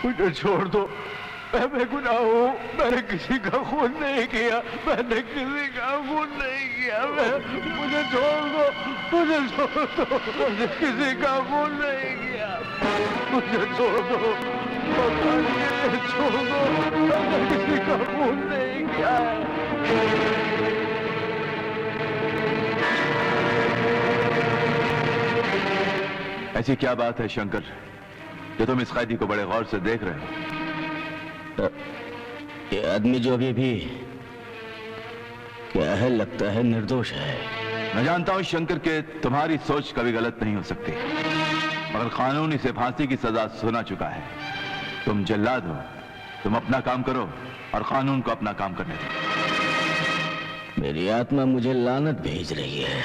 मुझे छोड़ दो, मैं बेगुनाह हूँ, मैंने किसी का खून नहीं किया, मैंने किसी का खून नहीं किया, मुझे छोड़ दो, मुझे छोड़ दो, मैंने किसी का खून नहीं किया, मुझे छोड़ दो, मुझे छोड़ दो, मैंने किसी का खून नहीं किया। ऐसी क्या बात है शंकर जो तुम इस कैदी को बड़े गौर से देख रहे हो? ये आदमी जो अभी क्या है, लगता है निर्दोष है। मैं जानता हूं शंकर के तुम्हारी सोच कभी गलत नहीं हो सकती, मगर कानून इसे फांसी की सजा सुना चुका है। तुम जल्लाद हो, तुम अपना काम करो और कानून को अपना काम करने दो। मेरी आत्मा मुझे लानत भेज रही है।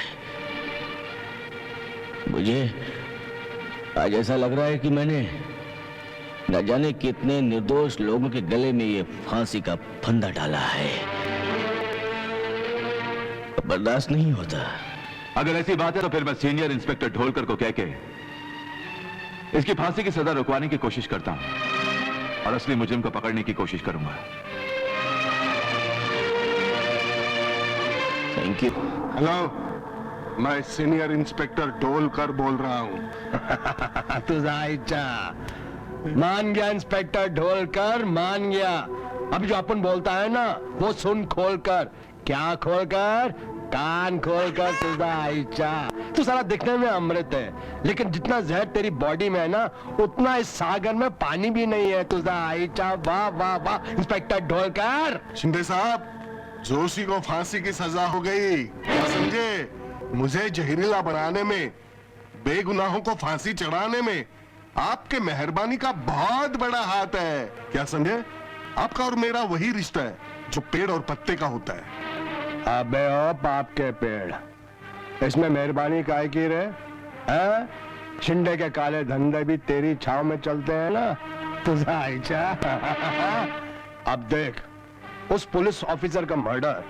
मुझे आज ऐसा लग रहा है कि मैंने न जाने कितने निर्दोष लोगों के गले में ये फांसी का फंदा डाला है। बर्दाश्त नहीं होता। अगर ऐसी बात है तो फिर मैं सीनियर इंस्पेक्टर ढोलकर को कह के इसकी फांसी की सजा रुकवाने की कोशिश करता हूं और असली मुजरिम को पकड़ने की कोशिश करूंगा। Thank you. हेलो, मैं सीनियर इंस्पेक्टर ढोलकर बोल रहा हूँ। तुझा मान गया इंस्पेक्टर ढोलकर, मान गया। अभी जो अपन बोलता है ना वो सुन खोलकर। क्या खोलकर? कान खोलकर। तुझा तू सारा दिखने में अमृत है, लेकिन जितना जहर तेरी बॉडी में है ना उतना इस सागर में पानी भी नहीं है। तुझा वाह वाह वाह इंस्पेक्टर ढोलकर। शिंदे साहब, जोशी को फांसी की सजा हो गई, क्या समझे? मुझे जहरीला बनाने में, बेगुनाहों को फांसी चढ़ाने में आपके मेहरबानी का बहुत बड़ा हाथ है, क्या समझे? आपका और मेरा वही रिश्ता है जो पेड़ और पत्ते का होता है। अबे ओ बाप के पेड़, इसमें मेहरबानी काहे की रे? शिंदे के काले धंधे भी तेरी छाव में चलते हैं ना। तुझा अब देख, उस पुलिस ऑफिसर का मर्डर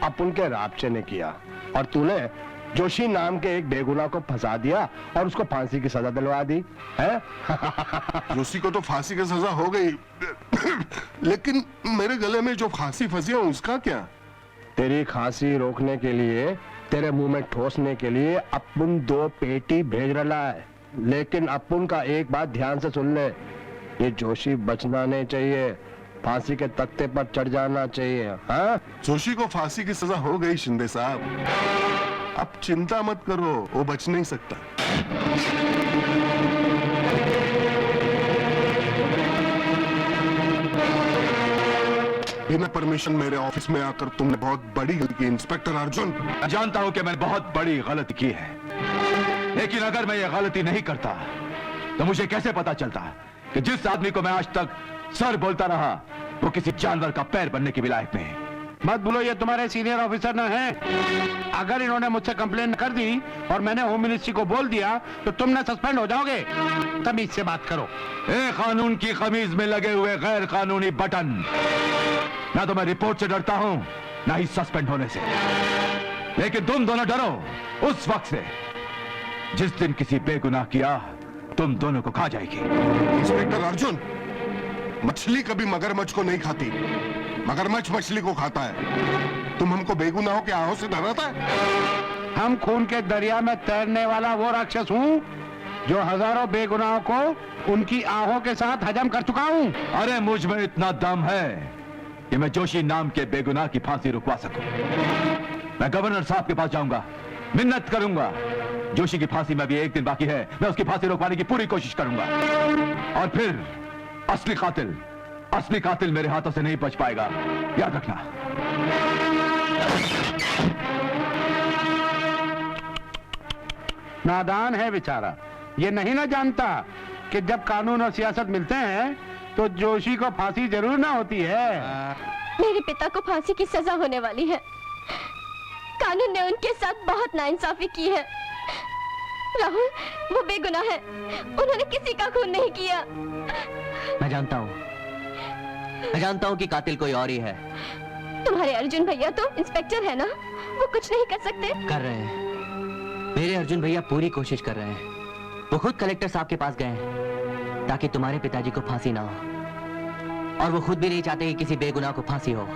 अपन के राबचे ने किया और तूने जोशी नाम के एक बेगुनाह को फंसा दिया और उसको फांसी की सजा दिलवा दी है। जोशी को तो फांसी की सजा हो गई, लेकिन मेरे गले में जो फांसी फंसी है उसका क्या? तेरी खांसी रोकने के लिए, तेरे मुंह में ठोसने के लिए अपन 2 पेटी भेज रहा है, लेकिन अपन का एक बात ध्यान से सुन ले, ये जोशी बचना नहीं चाहिए, फांसी के तख्ते पर चढ़ जाना चाहिए। हाँ, जोशी को फांसी की सजा हो गई शिंदे साहब, अब चिंता मत करो, वो बच नहीं सकता। बिना परमिशन मेरे ऑफिस में आकर तुमने बहुत बड़ी गलती की इंस्पेक्टर अर्जुन। मैं जानता हूं कि मैंने बहुत बड़ी गलती की है, लेकिन अगर मैं ये गलती नहीं करता तो मुझे कैसे पता चलता कि जिस आदमी को मैं आज तक सर बोलता रहा वो किसी जानवर का पैर बनने की विलायत में है। मत बोलो, ये तुम्हारे सीनियर ऑफिसर न हैं। अगर इन्होंने मुझसे कंप्लेन कर दी और मैंने होम मिनिस्ट्री को बोल दिया तो तुम न सस्पेंड हो जाओगे। तमीज से बात करो। कानून की खमीज में लगे हुए गैर कानूनी बटन, ना तो मैं रिपोर्ट से डरता हूं ना ही सस्पेंड होने से, लेकिन तुम दोनों डरो उस वक्त से जिस दिन किसी बेगुनाह किया तुम दोनों को खा जाएगी। इंस्पेक्टर अर्जुन, मछली कभी मगरमच्छ को नहीं खाती, मगरमच्छ मछली को खाता है। तुम हमको बेगुनाहों के आहों से डराता है? हम खून के दरिया में तैरने वाला वो राक्षस हूँ जो हजारों बेगुनाहों को उनकी आहों के साथ हजम कर चुका हूँ। अरे मुझ में इतना दम है कि मैं जोशी नाम के बेगुनाह की फांसी रुकवा सकूं। मैं गवर्नर साहब के पास जाऊंगा, मिन्नत करूंगा। जोशी की फांसी में भी एक दिन बाकी है, मैं उसकी फांसी रुकवाने की पूरी कोशिश करूंगा और फिर असली कातिल मेरे हाथों से नहीं बच पाएगा, याद रखना। नादान है बेचारा, ये नहीं ना जानता कि जब कानून और सियासत मिलते हैं तो जोशी को फांसी जरूर ना होती है। मेरे पिता को फांसी की सजा होने वाली है। कानून ने उनके साथ बहुत नाइंसाफी की है। राहुल, वो बेगुनाह है, उन्होंने किसी का खून नहीं किया। मैं जानता हूँ कि कातिल कोई और ही है। तुम्हारे अर्जुन भैया तो इंस्पेक्टर है ना, वो कुछ नहीं कर सकते? कर रहे हैं, मेरे अर्जुन भैया पूरी कोशिश कर रहे हैं। वो खुद कलेक्टर साहब के पास गए हैं ताकि तुम्हारे पिताजी को फांसी ना हो, और वो खुद भी नहीं चाहते कि किसी बेगुनाह को फांसी हो।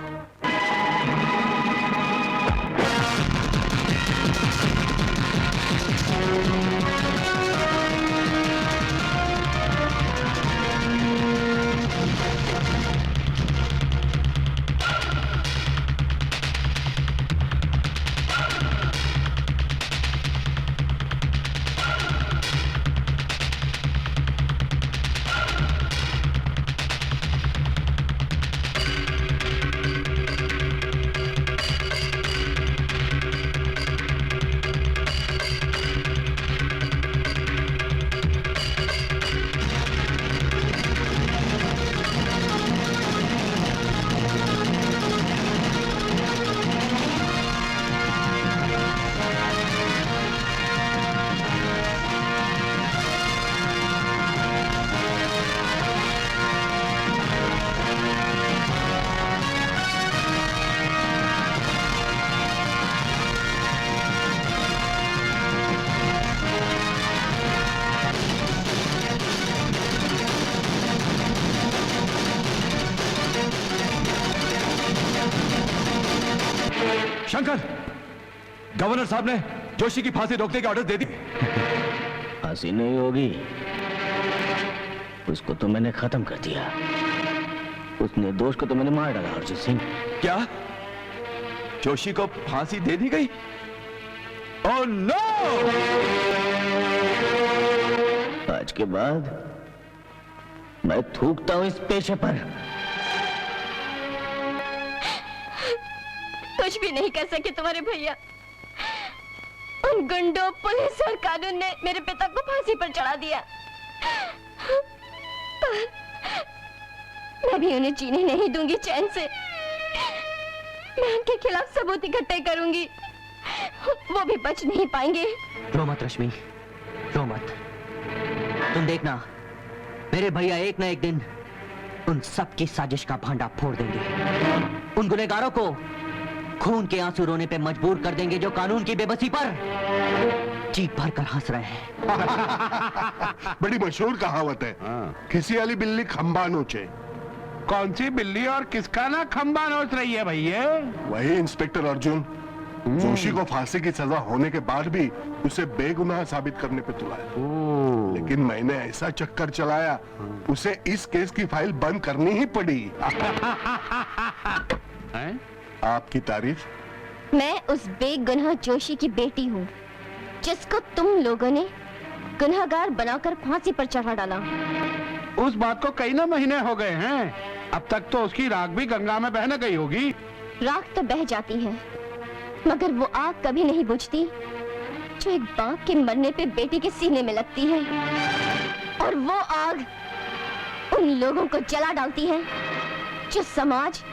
शंकर, गवर्नर साहब ने जोशी की फांसी रोकने के ऑर्डर दे दी। फांसी नहीं होगी, उसको तो मैंने खत्म कर दिया। उस निर्दोष को तो मैंने मार डाला अर्जुन सिंह। क्या जोशी को फांसी दे दी गई? Oh no! आज के बाद मैं थूकता हूं इस पेशे पर। कुछ भी नहीं कर सके तुम्हारे भैया। उन गुंडों, पुलिस और कानून ने मेरे पिता को फांसी पर चढ़ा दिया, पर मैं भी उन्हें जीने नहीं दूंगी चैन से। मैं उनके खिलाफ सबूत इकट्ठे करूंगी, वो भी बच नहीं पाएंगे। रो मत रश्मि, रो मत। तुम देखना, मेरे भैया एक ना एक दिन उन सब की साजिश का भांडा फोड़ देंगे। उन गुनहगारों को खून के आंसू रोने पे मजबूर कर देंगे जो कानून की बेबसी पर जीभ भर कर हंस रहे हैं। बड़ी मशहूर कहावत है, किसी वाली बिल्ली खंबा नोचे। कौन सी बिल्ली और किसका ना खंबा नोच रही है भैया? वही इंस्पेक्टर अर्जुन, जोशी को फांसी की सजा होने के बाद भी उसे बेगुनाह साबित करने पे तुला है। लेकिन मैंने ऐसा चक्कर चलाया, उसे इस केस की फाइल बंद करनी ही पड़ी। आपकी तारीफ? मैं उस बेगुनाह जोशी की बेटी हूँ, जिसको तुम लोगों ने गुनहगार बनाकर फांसी पर चढ़ा डाला। उस बात को कई ना महीने हो गए हैं, अब तक तो उसकी राख भी गंगा में बह न गई होगी। राख तो बह जाती है, मगर वो आग कभी नहीं बुझती जो एक बाप के मरने पे बेटी के सीने में लगती है। और वो आग उन लोगों को जला डालती है जो समाज,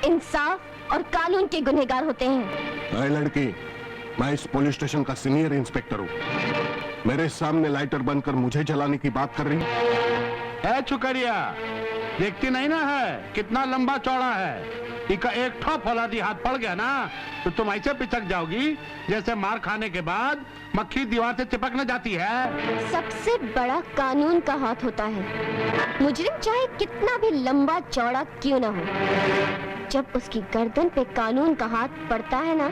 इंसाफ और कानून के गुनहगार होते हैं। ऐ लड़की, मैं इस पुलिस स्टेशन का सीनियर इंस्पेक्टर हूँ। मेरे सामने लाइटर बंद कर मुझे जलाने की बात कर रही है? छुकरिया, देखती नहीं ना है कितना लंबा चौड़ा है। इका एक ठो फौलादी हाथ पड़ गया ना तो तुम ऐसे पिचक जाओगी जैसे मार खाने के बाद मक्खी दीवार से चिपक न जाती है। सबसे बड़ा कानून का हाथ होता है। मुजरिम चाहे कितना भी लंबा चौड़ा क्यों ना हो, जब उसकी गर्दन पे कानून का हाथ पड़ता है ना,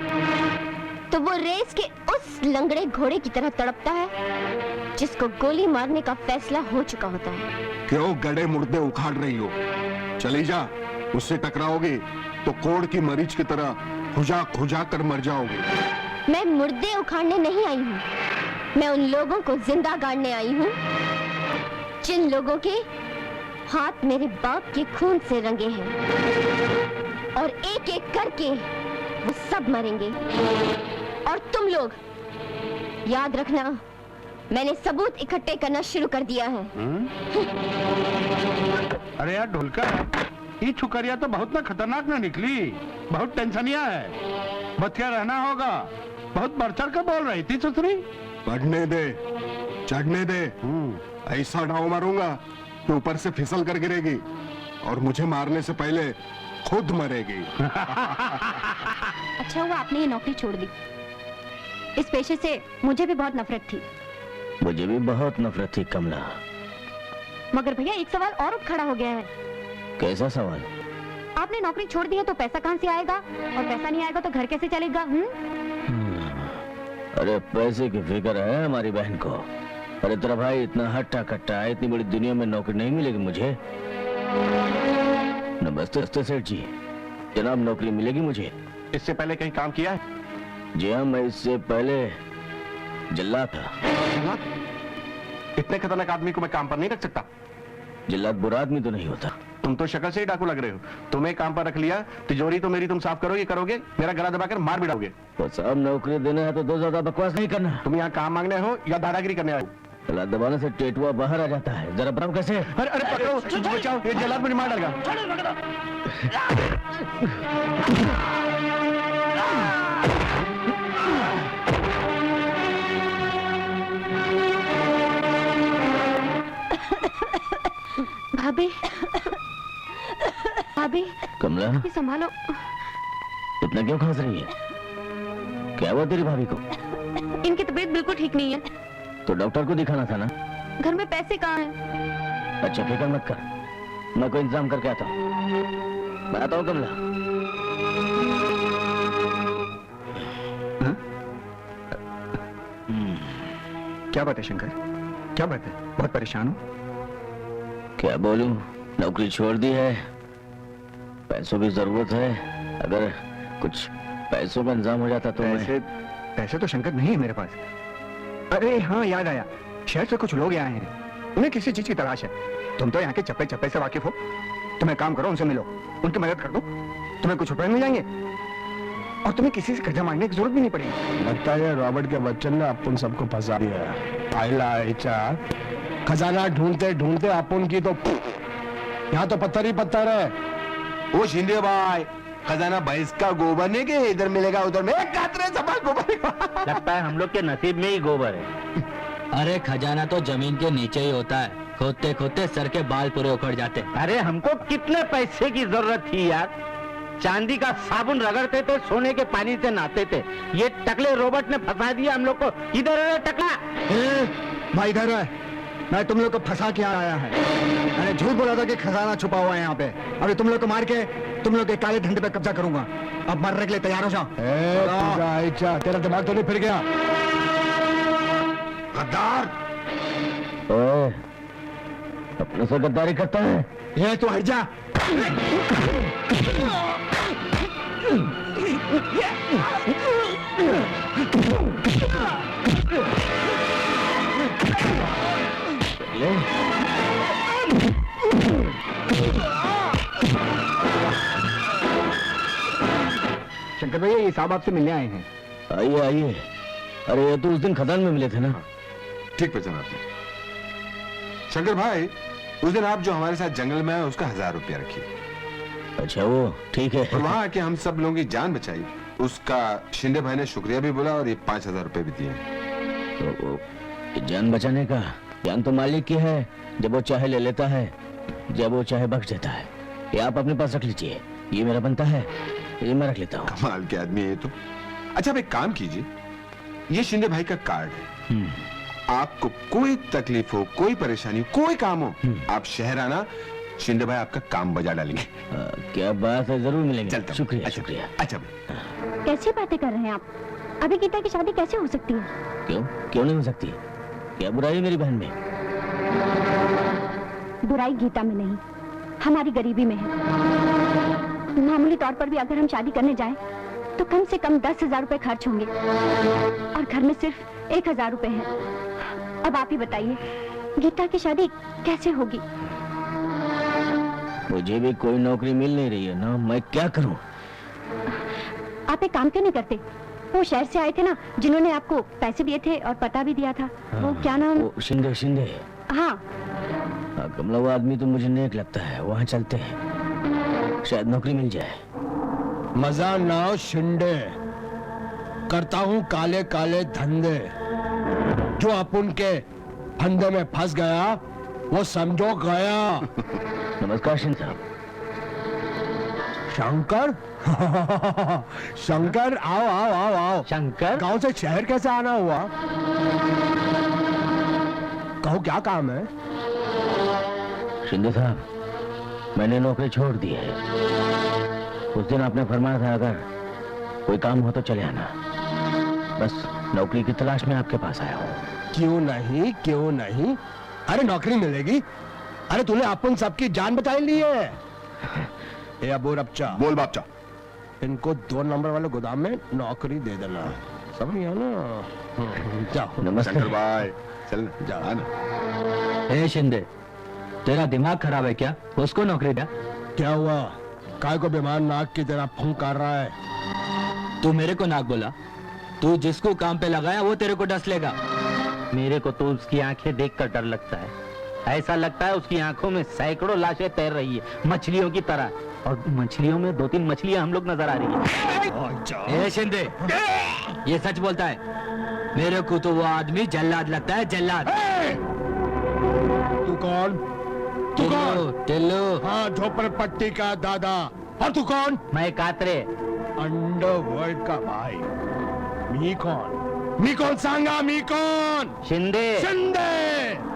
तो वो रेस के उस लंगड़े घोड़े की तरह तड़पता है जिसको गोली मारने का फैसला हो चुका होता है। क्यों गड़े मुर्दे उखाड़ रही हो? चली जा, उससे टकराओगी तो कोड़ की मरीज की तरह खुजा खुजा कर मर जाओगी। मैं मुर्दे उखाड़ने नहीं आई हूँ, मैं उन लोगों को जिंदा गाड़ने आई हूँ जिन लोगों के हाथ मेरे बाप के खून से रंगे हैं, और एक एक करके वो सब मरेंगे। और तुम लोग याद रखना, मैंने सबूत इकट्ठे करना शुरू कर दिया है। अरे यार ढोलकर, ये छुकरिया तो बहुत ना खतरनाक ना निकली, बहुत टेंशनिया है। बचिया रहना होगा। बहुत बढ़ चढ़ कर बोल रही थी सुसरी। बढ़ने दे, चढ़ने दे। ऐसा डाव मारूंगा कि ऊपर से फिसल कर गिरेगी और मुझे मारने से पहले खुद मरेगी। अच्छा हुआ आपने ये नौकरी छोड़ दी। इस पेशे से मुझे भी बहुत नफरत थी। मुझे भी बहुत नफरत थी कमला, मगर भैया एक सवाल और उठ खड़ा हो गया है। कैसा सवाल? आपने नौकरी छोड़ दी है तो पैसा कहाँ से आएगा, और पैसा नहीं आएगा तो घर कैसे चलेगा? अरे पैसे की फिक्र है हमारी बहन को। अरे तेरा भाई इतना हट्टा कट्टा है, इतनी बड़ी दुनिया में नौकरी नहीं मिलेगी मुझे। नमस्ते सेठ जी, जनाब नौकरी मिलेगी मुझे? इससे पहले कहीं काम किया है? जी हाँ, मैं इससे पहले जल्लाद था। इतने खतरनाक आदमी को मैं काम पर नहीं रख सकता। जल्लाद बुरा आदमी तो नहीं होता। तुम तो शक्ल से ही डाकू लग रहे हो। तुम्हें काम पर रख लिया, तिजोरी तो मेरी तुम साफ करोगे, मेरा गला दबाकर मार भी डालोगे। तो साहब नौकरी देना है तो दो ज्यादा बकवास नहीं करना। तुम यहाँ काम मांगने हो या दादागिरी करने आए हो? गला दबाने से टेटुआ बाहर आ जाता है, जरा बताओ कैसे? अरे अरे पकड़ो, बचाओ, ये जल्लाद मुझे मार डालेगा। भाभी, भाभी, कमला, ये संभालो। इतना क्यों खांस रही है? क्या हुआ तेरी भाभी को? इनकी तबीयत बिल्कुल ठीक नहीं है। तो डॉक्टर को दिखाना था ना। घर में पैसे कहाँ हैं? अच्छा फिक्र मत कर, मैं कोई इंतजाम करके आता हूँ। मैं आता हूँ कमला। क्या बात है शंकर, क्या बात है? बहुत परेशान हो? क्या बोलूं, नौकरी छोड़ दी है, पैसों की जरूरत है। अगर कुछ पैसों का इंतजाम हो जाता तो पैसे तो शंकर नहीं है मेरे पास। अरे हाँ, याद आया, शहर से कुछ लोग आए हैं, उन्हें किसी चीज की तलाश है। तुम तो यहाँ के चप्पे चप्पे से वाकिफ हो, तुम एक काम करो, उनसे मिलो, उनकी मदद कर दो, तुम्हें कुछ रुपए मिल जाएंगे और तुम्हें किसी से कर्जा मांगने की जरूरत भी नहीं पड़ेगी। लगता है रॉबर्ट के बच्चन ने अपन सबको फंसा दिया। खजाना ढूंढते ढूंढते अपन की तो यहाँ तो पत्थर ही पत्थर है। वो शिंदे भाई, खजाना भैंस का गोबर नहीं के इधर मिलेगा उधर में गोबर। लगता है हम लोग के नसीब में ही गोबर है। अरे खजाना तो जमीन के नीचे ही होता है, खोदते खोदते सर के बाल पूरे उखड़ जाते। अरे हमको कितने पैसे की जरूरत थी यार, चांदी का साबुन रगड़ते थे, सोने के पानी से नहाते थे। ये टकले रॉबर्ट ने फंसा दिया हम लोग को। इधर है टकला। भाई इधर है, मैं तुम लोग को फंसा के आया है। मैंने झूठ बोला था कि खजाना छुपा हुआ है यहाँ पे। अभी तुम लोग को मार के तुम लोग के काले धंधे पे कब्जा करूंगा। अब मरने के लिए तैयार हो जाओ। तेरा दिमाग तो नहीं फिर गया? गद्दार, अपने से गद्दारी करता है ये तो हट जा। शंकर भैया, ये साहब आपसे मिलने आए हैं। आइए आइए। अरे ये तो उस दिन खदान में मिले थे ना। ठीक पहचाना आपने। शंकर भाई, उस दिन आप जो हमारे साथ जंगल में आए उसका 1000 रुपया रखिए। अच्छा वो ठीक है। और वहाँ आके हम सब लोगों की जान बचाई, उसका शिंदे भाई ने शुक्रिया भी बोला और ये 5000 रुपए भी दिए। तो जान बचाने का जान तो मालिक की है, जब वो चाहे ले लेता है, जब वो चाहे बख्श देता है। ये आप अपने पास रख लीजिए, ये मेरा बनता है, ये मैं रख लेता हूँ। कमाल के आदमी है ये तो। अच्छा आप एक काम कीजिए, ये शिंदे भाई का कार्ड है। आपको कोई तकलीफ हो, कोई परेशानी हो, कोई काम हो, आप शहर आना, शिंदे भाई आपका काम बजा डालेंगे। क्या बात है, जरूर मिलेंगे। चलता हूं। शुक्रिया अच्छा, शुक्रिया। अच्छा कैसी बातें कर रहे हैं आप? अभी गीता की शादी कैसे हो सकती है? क्यों क्यों नहीं हो सकती? क्या बुराई है मेरी बहन में? बुराई गीता में नहीं, हमारी गरीबी में है। मामूली तौर पर भी अगर हम शादी करने जाएं, तो कम से कम 10,000 रुपए खर्च होंगे और घर में सिर्फ 1,000 रुपए हैं। अब आप ही बताइए, गीता की शादी कैसे होगी? मुझे भी कोई नौकरी मिल नहीं रही है ना, मैं क्या करूं? आप एक काम क्यों नहीं करते? वो शहर से आए थे ना, जिन्होंने आपको पैसे दिए थे और पता भी दिया था। वो क्या नाम? वो शिंदे शिंदे। हाँ कमला, वो आदमी तो मुझे नेक लगता है, वहाँ चलते हैं, शायद नौकरी मिल जाए। मजा नाव शिंदे, करता हूँ काले काले धंधे। जो अपन के फंदे में फंस गया वो समझो गया। नमस्कार शिंदे साहब। शंकर शंकर, आओ आओ आओ आओ। शंकर, गांव से शहर कैसे आना हुआ? कहो क्या काम है? शिंदे साहब, मैंने नौकरी छोड़ दी है। उस दिन आपने फरमाया था अगर कोई काम हो तो चले आना। बस नौकरी की तलाश में आपके पास आया हूँ। क्यों नहीं, क्यों नहीं? अरे नौकरी मिलेगी। अरे तूने अपन सबकी जान बचाई ली है। ए अबू रबचा, बोल बापचा। इनको 2 नंबर वाले गोदाम में नौकरी दे देना, समझ गया ना? जाओ। नमस्ते। शंकर भाई चल जाओ। आना। ए शिंदे, तेरा दिमाग खराब है क्या? उसको नौकरी दे। क्या हुआ? काय को बीमार नाक की तरह फूंक रहा है? तू मेरे को नाक बोला? तू जिसको काम पे लगाया वो तेरे को डस लेगा। मेरे को तो उसकी आंखें देखकर डर लगता है। ऐसा लगता है उसकी आंखों में सैकड़ों लाशें तैर रही है, मछलियों की तरह। और मछलियों में 2-3 मछलियां हम लोग नजर आ रही है। ए शिंदे, ये सच बोलता है। मेरे को तो वो आदमी जल्लाद लगता है, जल्लाद। तू कौन? तू कौन? टिल्लू। हाँ, झोपड़पट्टी का दादा। और तू कौन? मैं कातरे। अंडरवर्ल्ड का भाई। मी कौन? मी कौन सांगा? मी कौन? शिंदे। शिंदे।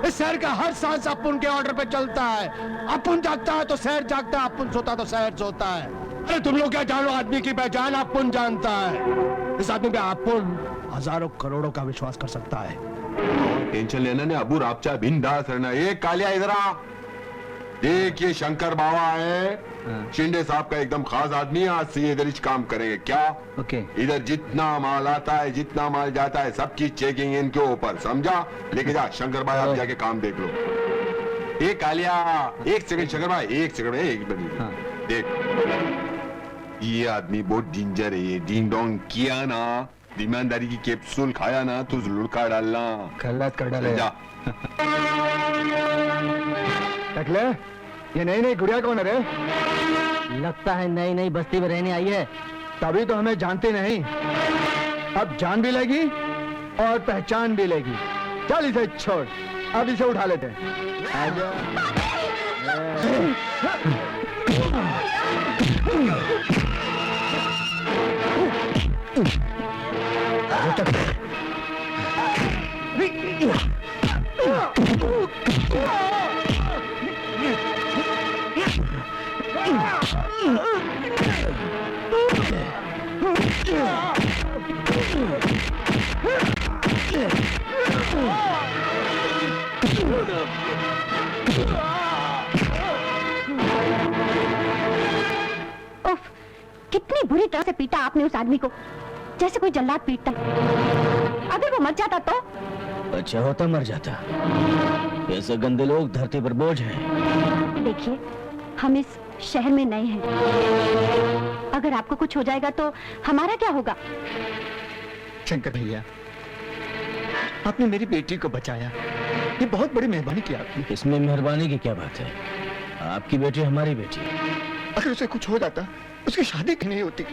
इस शहर का हर सांस अपुन के ऑर्डर पे चलता है। अपुन जागता है तो शहर जागता है, अपुन सोता तो शहर सोता है। अरे तुम लोग क्या जानो? आदमी की पहचान अपुन जानता है। इस आदमी पे अपुन हजारों करोड़ों का विश्वास कर सकता है। टेंशन लेना ने अबू रापचा बिंदास रहना। ये कालिया इधर आ देख, ये शंकर बाबा है, शिंदे साहब का एकदम खास आदमी है। आज से ये इधर ही काम करेंगे। क्या? ओके। इधर जितना माल आता है, जितना माल जाता है, सबकी चेकिंग इनके ऊपर, समझा? लेके जा शंकर भाई, आप जाके काम देख लो। एक कालिया, एक सेकंड शंकर भाई, एक सेकंड, एक मिनट। देख, ये आदमी बहुत डेंजर है। ये डिंग डोंग किया ना, ईमानदारी की कैप्सूल खाया ना, तो लुढ़का डालना। खल्लात कर डाले। जा। टकले, ये नई नई गुड़िया कौन है रे? लगता है नई नई बस्ती में रहने आई है। तभी तो हमें जानती नहीं, अब जान भी लेगी और पहचान भी लेगी। चल इसे छोड़, अब इसे उठा लेते हैं। आजा। उफ, कितनी बुरी तरह से पीटा आपने उस आदमी को, जैसे कोई जल्लाद पीटता। अगर वो मर जाता तो? अच्छा होता मर जाता। ऐसे गंदे लोग धरती पर बोझ हैं। देखिए, हम इस शहर में नए हैं। अगर आपको कुछ हो जाएगा तो हमारा क्या होगा? शंकर भैया, आपने मेरी बेटी को बचाया, ये बहुत बड़ी मेहरबानी की आपने। इसमें मेहरबानी की क्या बात है? आपकी बेटी हमारी बेटी है। अगर उसे कुछ हो जाता, उसकी शादी क्यों नहीं होती?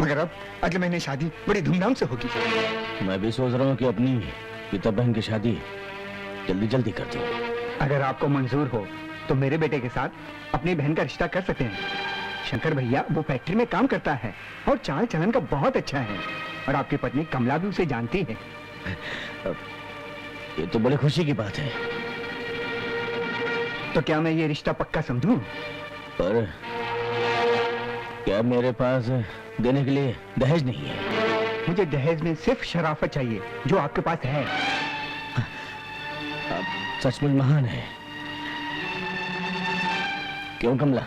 मगर अब अगले महीने शादी बड़ी धूमधाम से होगी। मैं भी सोच रहा हूँ कि अपनी पिता बहन की शादी जल्दी जल्दी कर दूं। अगर आपको मंजूर हो तो मेरे बेटे के साथ अपनी बहन का रिश्ता कर सकते हैं। शंकर भैया वो फैक्ट्री में काम करता है और चाल चलन का बहुत अच्छा है, और आपकी पत्नी कमला भी उसे जानती है। ये तो बड़ी खुशी की बात है। तो क्या मैं ये रिश्ता पक्का समझूं? पर क्या मेरे पास देने के लिए दहेज नहीं है? मुझे दहेज में सिर्फ शराफत चाहिए, जो आपके पास है। आप सचमुच महान है। क्यों कमला?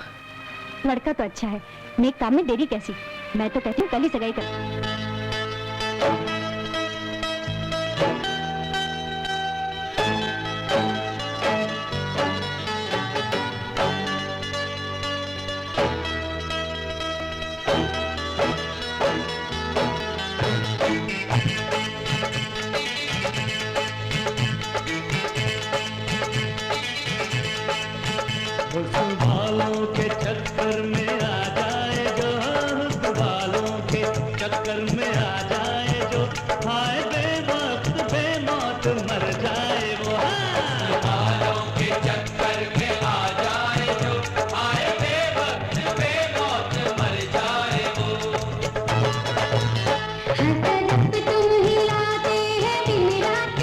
लड़का तो अच्छा है, नेक काम में देरी कैसी? मैं तो कहती हूँ कल ही सगाई कर। बालों के चक्कर में आ जाए जो, बालों के चक्कर में आ जाए जो, हाय बेवक्त बेमौत मर जाए वो। बालों के चक्कर में आ जाए जो, हाय बेवक्त बेमौत मर जाए वो। हर तरफ तुम हिलाते हैं दिन रात,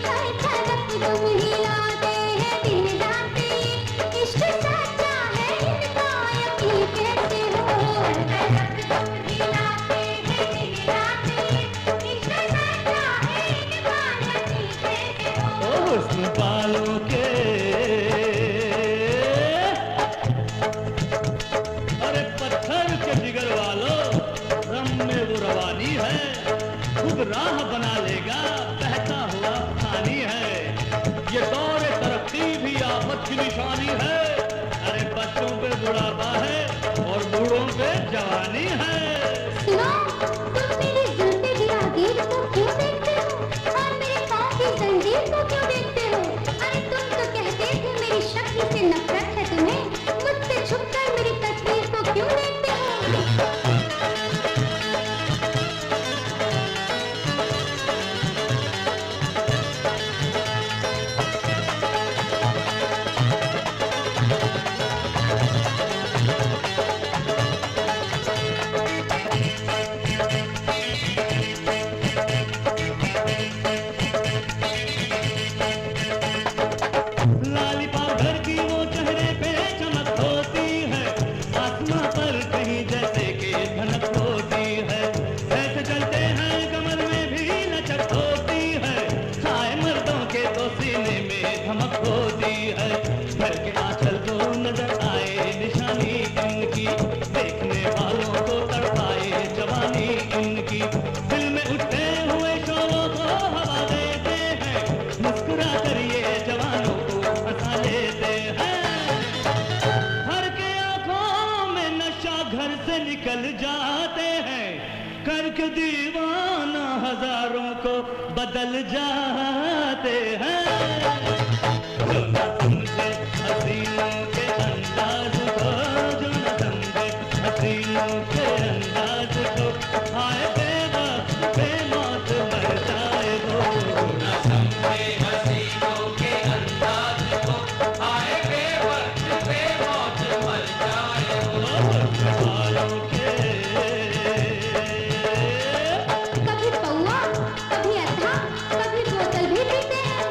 हर तरफ तुम हिलाते हैं दिन रात। राह बना लेगा, बहता हुआ पानी है। ये दौर तरक्की भी आफत की निशानी है। अरे बच्चों पे बुढ़ापा है और बूढ़ों पे जवानी है। सुनो, तुम मेरी जुल्फे गिरागीर को क्यों देखते हो और मेरे पाँव की जंजीर को क्यों देखते हो? अरे तुम तो कहते थे मेरी शक्ल से नफरत है तुम्हें, मुझसे छुपकर मेरी तस्वीर को क्यों देखते हो? लाली पाउडर की वो चेहरे पे चमक होती है, आसमां पर कहीं जैसे कि धनक होती है। ऐसे चलते हैं कमर में भी लचक होती है, खाए मर्दों के तो सीने में धमक होती है। घर के आंचल को नजर आए निशानी इनकी, देखने वालों को तड़पाए जवानी इनकी। दिल में उठते हुए शोरों को हवा देते हैं, मुस्कुरा कर ये जवानों को फंसा लेते हैं। हर के आंखों में नशा घर से निकल जाते हैं, करके दीवाना हजारों को बदल जाते हैं। जो न समझे हसीनों के अंदाज को, जो न समझे हसीनों के अंदाज को, आए बेवक्त बेमौत मर जाए वो। न समझे हसीनों के अंदाज को, आए बेवक्त बेमौत मर जाए वो। वालों के कभी पौआ, कभी अथा, कभी बोतल भी पीते हैं।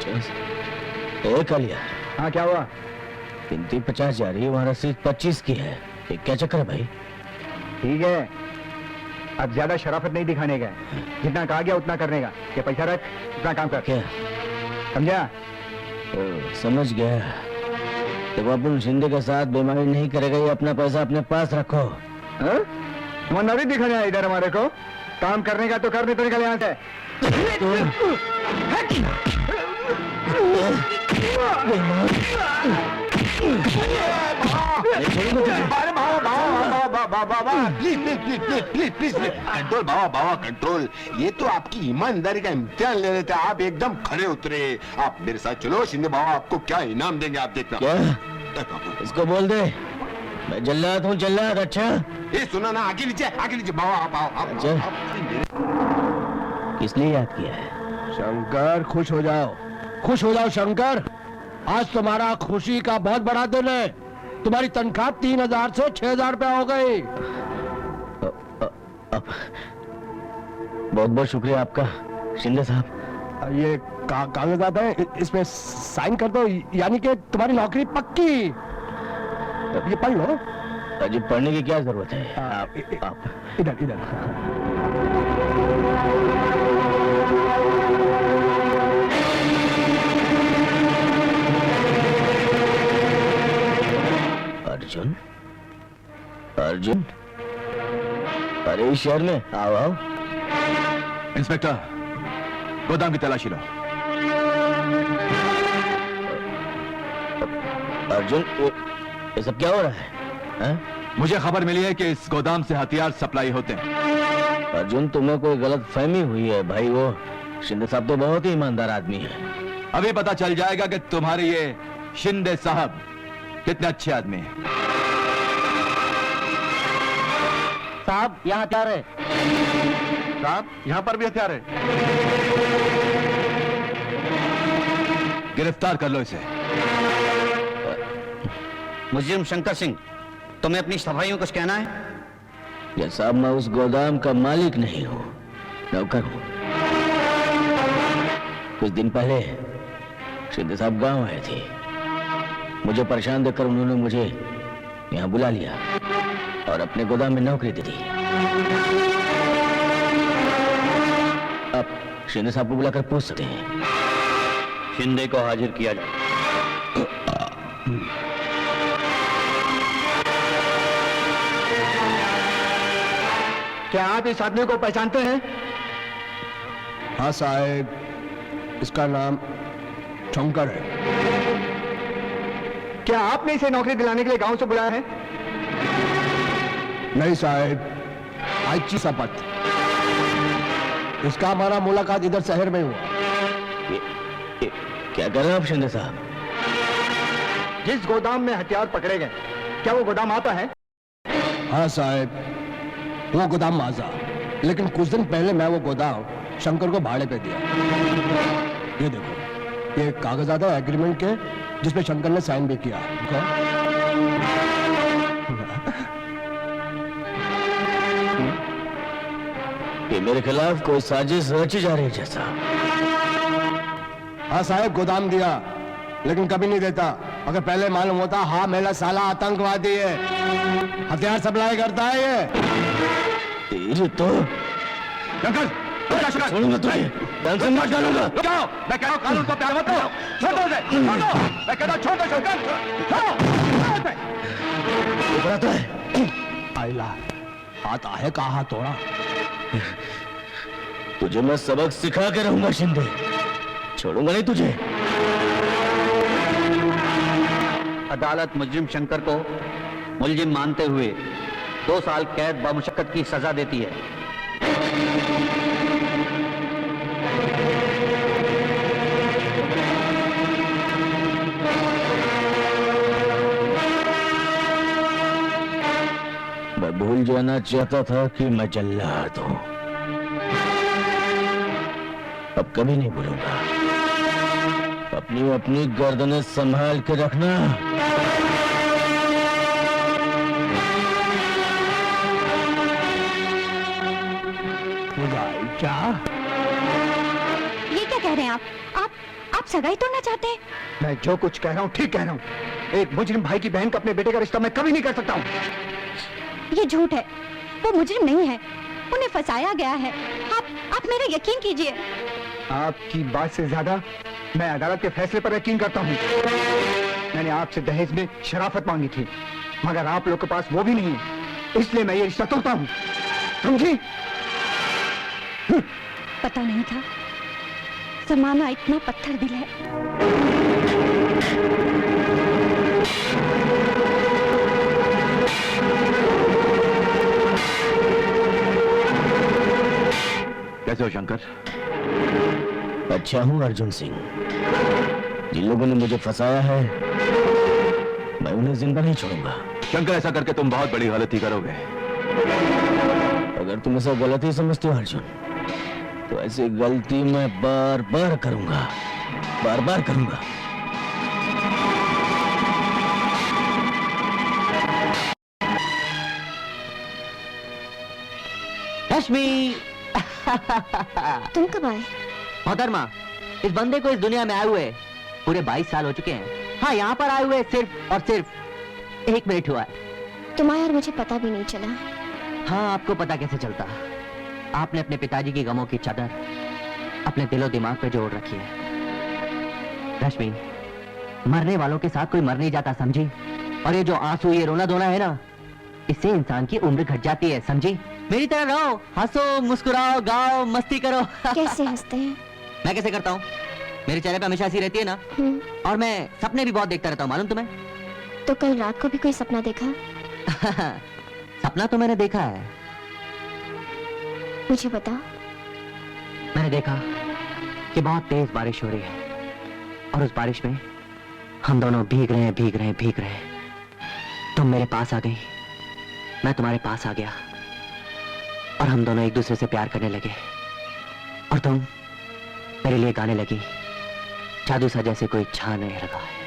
ए कालिया, हाँ क्या हुआ? गिनती 50 जा रही है, वहाँ रसीद 25 की है। ये क्या चक्कर है भाई? ठीक है, अब ज्यादा शराफत नहीं दिखाने का, जितना कहा गया उतना करने का। ये पैसा रख, उतना काम कर। क्या समझा? समझ गया। देखो अपन शिंदे के साथ बेईमानी नहीं करेगा, ये अपना पैसा अपने पास रखो। ईमानदारी दिखाने आया इधर हमारे को? काम करने का तो करने तो निकल यहाँ से। Please control Baba control. ये तो आपकी ईमानदारी का इम्तिहान ले रहे थे, आप एकदम खड़े उतरे। आप मेरे साथ चलो, शिंदे बाबा आपको क्या इनाम देंगे आप देखना। क्या? इसको बोल दे मैं जल्लाद हूँ, जल्लाद। अच्छा ये सुना ना, आगे नीचे बाबा आप। अच्छा किसने याद किया है? शंकर खुश हो जाओ शंकर। आज तुम्हारा खुशी का बहुत बड़ा दिन है। तुम्हारी तनख्वाह 3000 से 6000 रुपया हो गई। बहुत बहुत शुक्रिया आपका शिंदे साहब। ये कागजात है, इसमें साइन कर दो, यानी कि तुम्हारी नौकरी पक्की। ये पढ़ लो। अजी पढ़ने की क्या जरूरत है? आप इधर अर्जुन, अर्जुन, अरे इस शहर में आओ। इंस्पेक्टर, गोदाम की तलाशी लो। अर्जुन, ये सब क्या हो रहा है? मुझे खबर मिली है कि इस गोदाम से हथियार सप्लाई होते हैं। अर्जुन, तुम्हें कोई गलत फहमी हुई है भाई। वो शिंदे साहब तो बहुत ही ईमानदार आदमी है। अभी पता चल जाएगा कि तुम्हारे ये शिंदे साहब कितने अच्छे आदमी हैं। साहब यहाँ हथियार है। साहब यहाँ पर भी हथियार है। गिरफ्तार कर लो इसे। मुजरिम शंकर सिंह, तुम्हें अपनी सफाई में कुछ कहना है? ये साहब, मैं उस गोदाम का मालिक नहीं हूँ, नौकर हूँ। कुछ दिन पहले शिंदे साहब गांव आए थे। मुझे परेशान देखकर उन्होंने मुझे यहाँ बुला लिया और अपने गोदाम में नौकरी दे दी। अब शिंदे साहब को बुलाकर पूछ सकते हैं। शिंदे को हाजिर किया जाए। क्या आप इस आदमी को पहचानते हैं? हाँ साहब, इसका नाम शंकर है। क्या आपने इसे नौकरी दिलाने के लिए गांव से बुलाया है? नहीं साहब, आईची शपथ। इसका हमारा मुलाकात इधर शहर में हुआ। क्या कर रहे हैं आप शिंदे साहब? जिस गोदाम में हथियार पकड़े गए, क्या वो गोदाम आता है? हाँ साहब, वो गोदाम माजा, लेकिन कुछ दिन पहले मैं वो गोदाम शंकर को भाड़े पे दिया। ये देखो, ये कागजात है एग्रीमेंट के, जिसपे शंकर ने साइन भी किया। ये मेरे खिलाफ कोई साजिश रची जा रही है जैसा। हाँ साहब, गोदाम दिया, लेकिन कभी नहीं देता। अगर पहले मालूम होता, हाँ मेरा साला आतंकवादी है, हथियार सप्लाई करता है ये। तेरे तो छोड़ूंगा तुझे, टेंशन मत डालूंगा। मैं कह रहा हूँ कानून को प्यार मत करो। छोड़ दो उसे, छोड़ दो। मैं कह रहा हूँ छोड़ दो शंकर, छोड़ो। तो है आइला आता है, कहा तोड़ा। तुझे मैं सबक सिखा के रहूंगा शिंदे, छोड़ूंगा नहीं तुझे। अदालत मुजरिम शंकर को मुलजिम मानते हुए 2 साल कैद बमुशक्कत की सजा देती है। मैं भूल जाना चाहता था कि मैं जल्लाद हूं, अब कभी नहीं भूलूंगा। अपनी गर्दनें संभाल के रखना। ये क्या कह रहे हैं आप सगाई तोड़ना चाहते हैं? मैं जो कुछ कह रहा हूँ ठीक कह रहा हूँ। एक मुजरिम भाई की बहन का अपने बेटे का रिश्ता मैं कभी नहीं कर सकता हूँ। ये झूठ है, वो मुजरिम नहीं है, उन्हें फंसाया गया है। आप मेरा यकीन कीजिए। आपकी बात से ज्यादा मैं अदालत के फैसले पर यकीन करता हूँ। मैंने आपसे दहेज में शराफत मांगी थी, मगर आप लोग के पास वो भी नहीं है, इसलिए मैं ये रिश्ता तोड़ता हूँ, समझी? पता नहीं था जमाना इतना पत्थर दिल है। कैसे हो शंकर? अच्छा हूँ अर्जुन सिंह। जिन लोगों ने मुझे फंसाया है मैं उन्हें जिंदा नहीं छोड़ूंगा। शंकर, ऐसा करके तुम बहुत बड़ी गलती करोगे। अगर तुम ऐसा गलती समझते हो अर्जुन, तो ऐसी गलती मैं बार बार करूंगा, बार बार करूंगा। रश्मि तुम कब आए? मोहतरमा, इस बंदे को इस दुनिया में आए हुए पूरे 22 साल हो चुके हैं। हाँ, यहाँ पर आए हुए सिर्फ और सिर्फ 1 मिनट हुआ है। तुम आए और मुझे पता भी नहीं चला। हाँ, आपको पता कैसे चलता? आपने अपने पिताजी की गमों की चादर अपने दिलो दिमाग पे जोड़ रखी है। रश्मि, मरने वालों के साथ कोई मर नहीं जाता, समझी? और ये जो आंसू, ये रोना धोना है ना, इससे इंसान की उम्र घट जाती है, समझी? मेरी तरह रहो, हंसो, मुस्कुराओ, गाओ, मस्ती करो। कैसे हंसते हैं? मैं कैसे करता हूँ? मेरे चेहरे पे हमेशा हंसी रहती है ना। और मैं सपने भी बहुत देखता रहता हूँ, मालूम तुम्हें? तो कल रात को भी कोई सपना देखा? सपना तो मैंने देखा है। मुझे बताओ। मैंने देखा कि बहुत तेज बारिश हो रही है और उस बारिश में हम दोनों भीग रहे हैं, भीग रहे हैं, भीग रहे हैं। तुम मेरे पास आ गई, मैं तुम्हारे पास आ गया और हम दोनों एक दूसरे से प्यार करने लगे। और तुम मेरे लिए गाने लगी, जादू सा जैसे कोई छाने लगा है।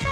सा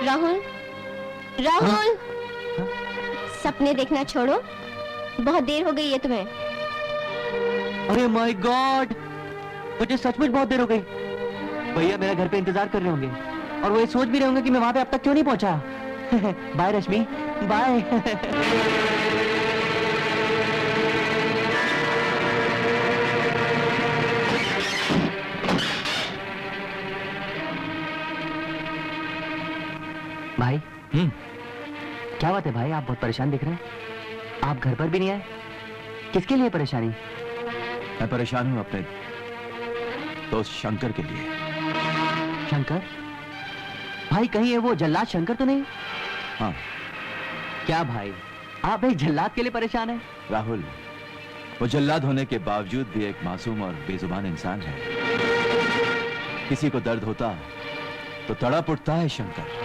राहुल, राहुल, सपने देखना छोड़ो, बहुत देर हो गई है तुम्हें। अरे माय गॉड, मुझे सचमुच बहुत देर हो गई। भैया मेरा घर पे इंतजार कर रहे होंगे और वो ये सोच भी रहे होंगे कि मैं वहां पे अब तक क्यों नहीं पहुंचा। बाय रश्मि, बाय। भाई, क्या बात है भाई, आप बहुत परेशान दिख रहे हैं। आप घर पर भी नहीं आए, किसके लिए परेशानी? मैं परेशान हूं अपने दोस्त शंकर के लिए। शंकर? भाई कहीं ये वो जल्लाद शंकर तो नहीं? हाँ। क्या भाई, आप एक जल्लाद के लिए परेशान हैं? राहुल, वो जल्लाद होने के बावजूद भी एक मासूम और बेजुबान इंसान है। किसी को दर्द होता तो तड़प उठता है शंकर।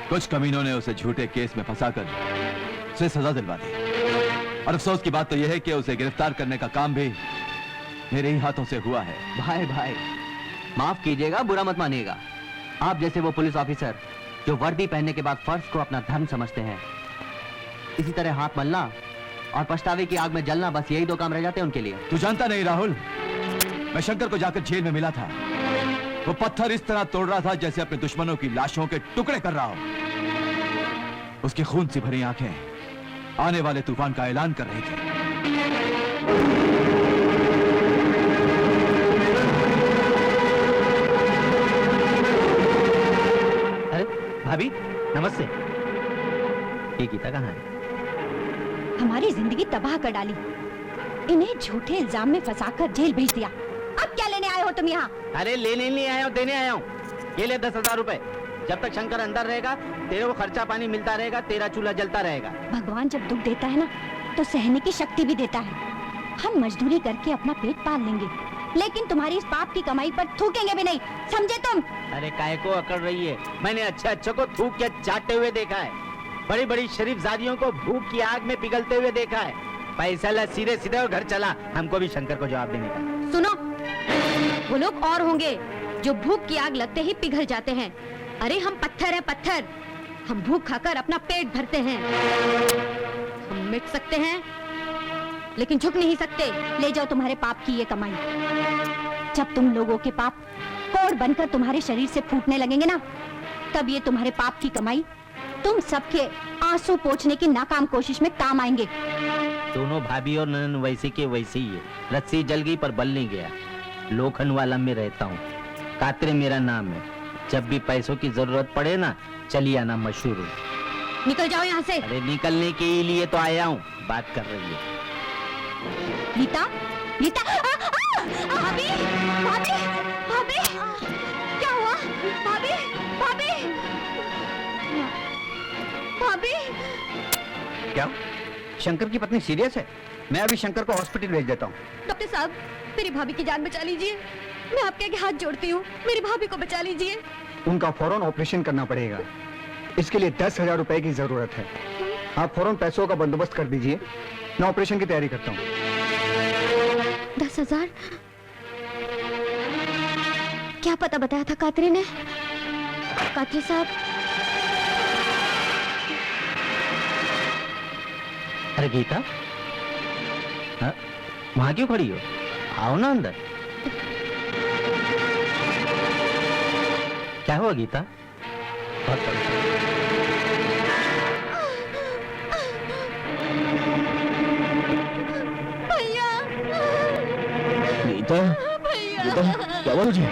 कुछ कमीनों ने उसे झूठे केस में फंसाकर उसे सजा दिलवा दी और अफसोस की बात तो यह है कि उसे गिरफ्तार करने का काम भी मेरे ही हाथों से हुआ है। भाई माफ कीजिएगा, बुरा मत मानिएगा। आप जैसे वो पुलिस ऑफिसर जो वर्दी पहनने के बाद फर्ज को अपना धर्म समझते हैं, इसी तरह हाथ मलना और पछतावे की आग में जलना, बस यही 2 काम रह जाते हैं उनके लिए। तू जानता नहीं राहुल, मैं शंकर को जाकर जेल में मिला था। वो पत्थर इस तरह तोड़ रहा था जैसे अपने दुश्मनों की लाशों के टुकड़े कर रहा हो। उसकी खून से भरी आंखें आने वाले तूफान का ऐलान कर रही थी। अरे भाभी, नमस्ते। ये गीता कहाँ है? हमारी जिंदगी तबाह कर डाली, इन्हें झूठे इल्जाम में फंसाकर जेल भेज दिया। अब क्या लेने आए हो तुम यहाँ? अरे लेने नहीं आया हूँ, देने आया हूँ। ये ले 10,000 रुपए। जब तक शंकर अंदर रहेगा तेरे को खर्चा पानी मिलता रहेगा, तेरा चूल्हा जलता रहेगा। भगवान जब दुख देता है ना तो सहने की शक्ति भी देता है। हम मजदूरी करके अपना पेट पाल लेंगे, लेकिन तुम्हारी इस पाप की कमाई पर थूकेंगे भी नहीं, समझे तुम? अरे काहे को अकड़ रही है? मैंने अच्छे को थूक के चाटते हुए देखा है, बड़ी बड़ी शरीफ जादियों को भूख की आग में पिघलते हुए देखा है। पैसा ला सीधे सीधे और घर चला, हमको भी शंकर को जवाब देने का। सुनो, वो लोग और होंगे जो भूख की आग लगते ही पिघल जाते हैं। अरे हम पत्थर हैं, पत्थर। हम भूख खाकर अपना पेट भरते हैं। हम मिट सकते हैं लेकिन झुक नहीं सकते। ले जाओ तुम्हारे पाप की ये कमाई। जब तुम लोगों के पाप कोड़ बनकर तुम्हारे शरीर से फूटने लगेंगे ना, तब ये तुम्हारे पाप की कमाई तुम सबके आंसू पोंछने की नाकाम कोशिश में काम आएंगे। दोनों भाभी और ननन वैसे के वैसे ही है। रस्सी जल गई पर बल नहीं गया। लोखंडवाला में रहता हूँ, कातरे मेरा नाम है। जब भी पैसों की जरूरत पड़े ना, चलिए आना, मशहूर हूँ। निकल जाओ यहाँ से। अरे निकलने के लिए तो आया हूँ, बात कर रही है। गीता, गीता, भाभी, भाभी, भाभी, क्या हुआ? भाभी, भाभी, भाभी। क्या शंकर की पत्नी सीरियस है? मैं अभी शंकर को हॉस्पिटल भेज देता हूँ। डॉक्टर साहब, मेरी भाभी की जान बचा लीजिए। मैं आपके आगे हाथ जोड़ती हूँ, मेरी भाभी को बचा लीजिए। उनका फौरन ऑपरेशन करना पड़ेगा। इसके लिए 10,000 रुपए की जरूरत है। आप फौरन पैसों का बंदोबस्त कर दीजिए, मैं ऑपरेशन की तैयारी करता हूँ। 10,000? क्या पता बताया था कातरे ने? कातरे साहब। अरे गीता, हाँ? वहां क्यों खड़ी हो? आओ ना अंदर। क्या हुआ गीता? बहुत भैया, गीता, भैया, गीता, क्या हुआ तुझे?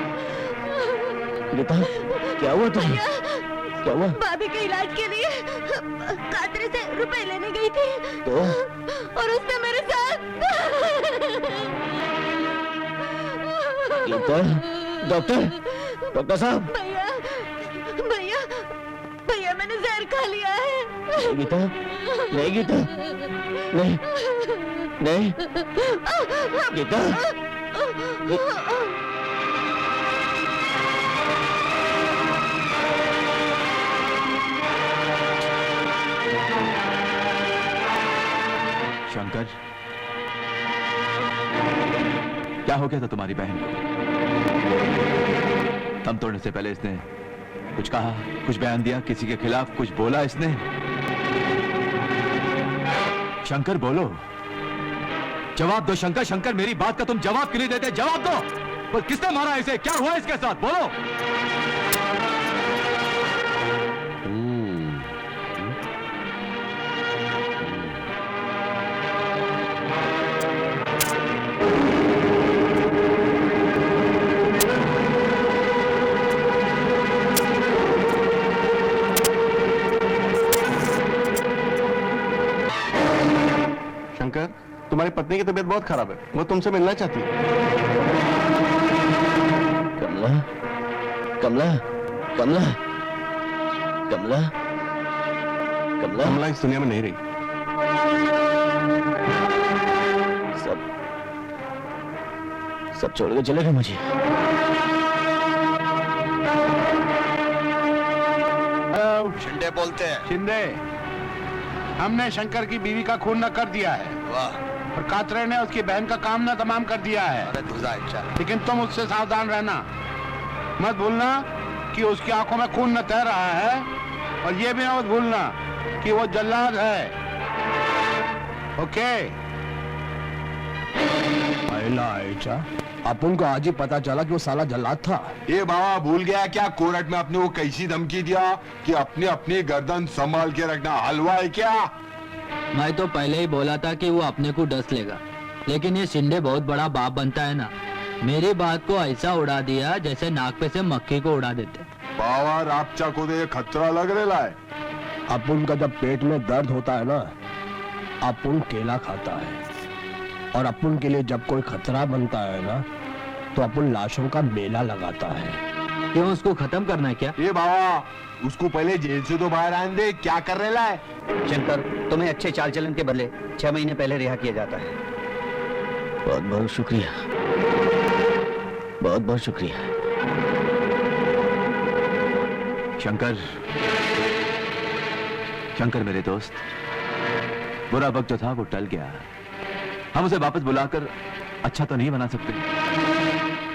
गीता, क्या हुआ तुझे? क्या हुआ? भाभी के इलाज के लिए कातरे से रुपए लेने गई थी तो? और उसने मेरे साथ। गीता, डॉक्टर, डॉक्टर साहब। भैया, भैया, भैया, मैंने जहर खा लिया है। गीता, नहीं गीता, नहीं, नहीं, गीता, शंकर, क्या हो गया था तुम्हारी बहन को? दम तोड़ने से पहले इसने कुछ कहा, कुछ बयान दिया, किसी के खिलाफ कुछ बोला इसने? शंकर बोलो, जवाब दो शंकर। शंकर मेरी बात का तुम जवाब क्यों नहीं देते? जवाब दो। पर किसने मारा इसे? क्या हुआ इसके साथ? बोलो। शंकर, तुम्हारी पत्नी की तबीयत बहुत खराब है, वो तुमसे मिलना चाहती है। कमला, कमला, कमला, कमला, कमला। कमला इस दुनिया में नहीं रही। सब छोड़ के चले गए मुझे। शिंदे बोलते हैं। शिंदे, हमने शंकर की बीवी का खून न कर दिया है। वाह, और कातरे ने उसकी बहन का काम न तमाम कर दिया है। अरे तुझा इच्छा। लेकिन तुम उससे सावधान रहना, मत भूलना कि उसकी आंखों में खून न तैर रहा है, और ये भी मत भूलना कि वो जल्लाद है। ओके? अपन को आज ही पता चला कि वो साला जल्लाद था। ये बाबा भूल गया क्या कोर्ट में अपने वो कैसी धमकी दिया कि अपनी अपनी गर्दन संभाल के रखना? हलवा है क्या? मैं तो पहले ही बोला था कि वो अपने को डस लेगा, लेकिन ये शिंदे बहुत बड़ा बाप बनता है ना, मेरी बात को ऐसा उड़ा दिया जैसे नाक पे से मक्खी को उड़ा देते। बाबा रापचा को तो ये खतरा लग रहा है। अपन का जब पेट में दर्द होता है ना, अपन केला खाता है, और अपन के लिए जब कोई खतरा बनता है ना, तो अपन लाशों का मेला लगाता है। क्यों, उसको खत्म करना है क्या? ये बाबा उसको पहले जेल से तो बाहर आने दे, क्या कर रहा है? शंकर, तुम्हें अच्छे चाल चलन के बदले 6 महीने पहले रिहा किया जाता है। बहुत बहुत शुक्रिया, बहुत बहुत शुक्रिया। शंकर, शंकर मेरे दोस्त, बुरा वक्त जो था वो टल गया। हम उसे वापस बुलाकर अच्छा तो नहीं बना सकते,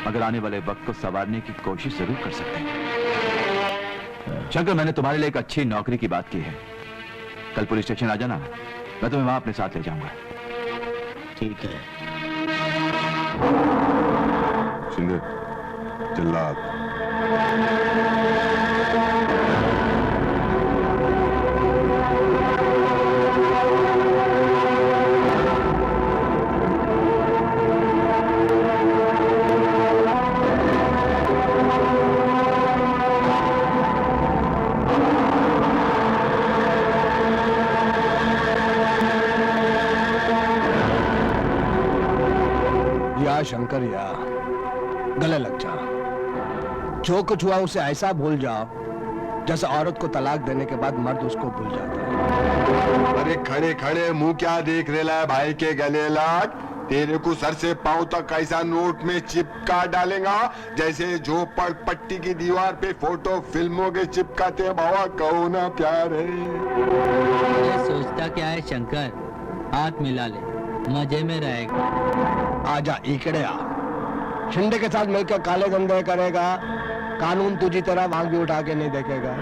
मगर आने वाले वक्त को संवारने की कोशिश जरूर कर सकते हैं। शंकर, मैंने तुम्हारे लिए एक अच्छी नौकरी की बात की है। कल पुलिस स्टेशन आ जाना, मैं तुम्हें वहां अपने साथ ले जाऊंगा। ठीक है। शिंदे, जल्लाद। या शंकर, या गले लग जा। जो कुछ हुआ उसे ऐसा भूल जाओ जैसे औरत को तलाक देने के बाद मर्द उसको भूल जाता है। अरे खड़े खड़े मुंह क्या देख रहा है भाई के गले लग? तेरे को सर से पांव तक ऐसा नोट में चिपका डालेगा जैसे जो पट्टी की दीवार पे फोटो फिल्मों के चिपकाते हैं। बाबा कहो ना प्यार है। ये सोचता क्या है शंकर, हाथ मिला ले, मजे में रहेगा। आजा इकड़े आ, शिंदे के साथ मिलकर काले धंधे करेगा, कानून तुझी तरह आंख भी उठा के नहीं देखेगा।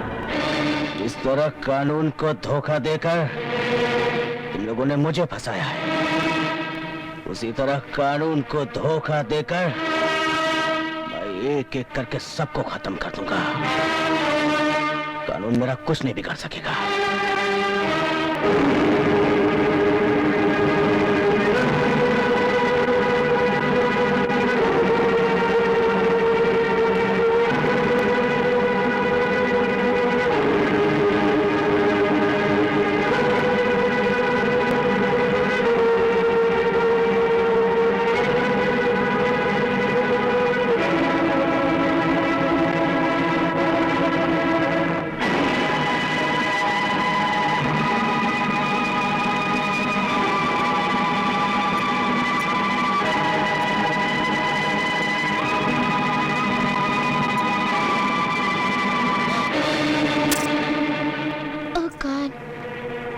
इस तरह कानून को धोखा देकर तुम लोगों ने मुझे फंसाया है, उसी तरह कानून को धोखा देकर मैं एक एक करके सबको खत्म कर दूंगा। कानून मेरा कुछ नहीं बिगाड़ सकेगा।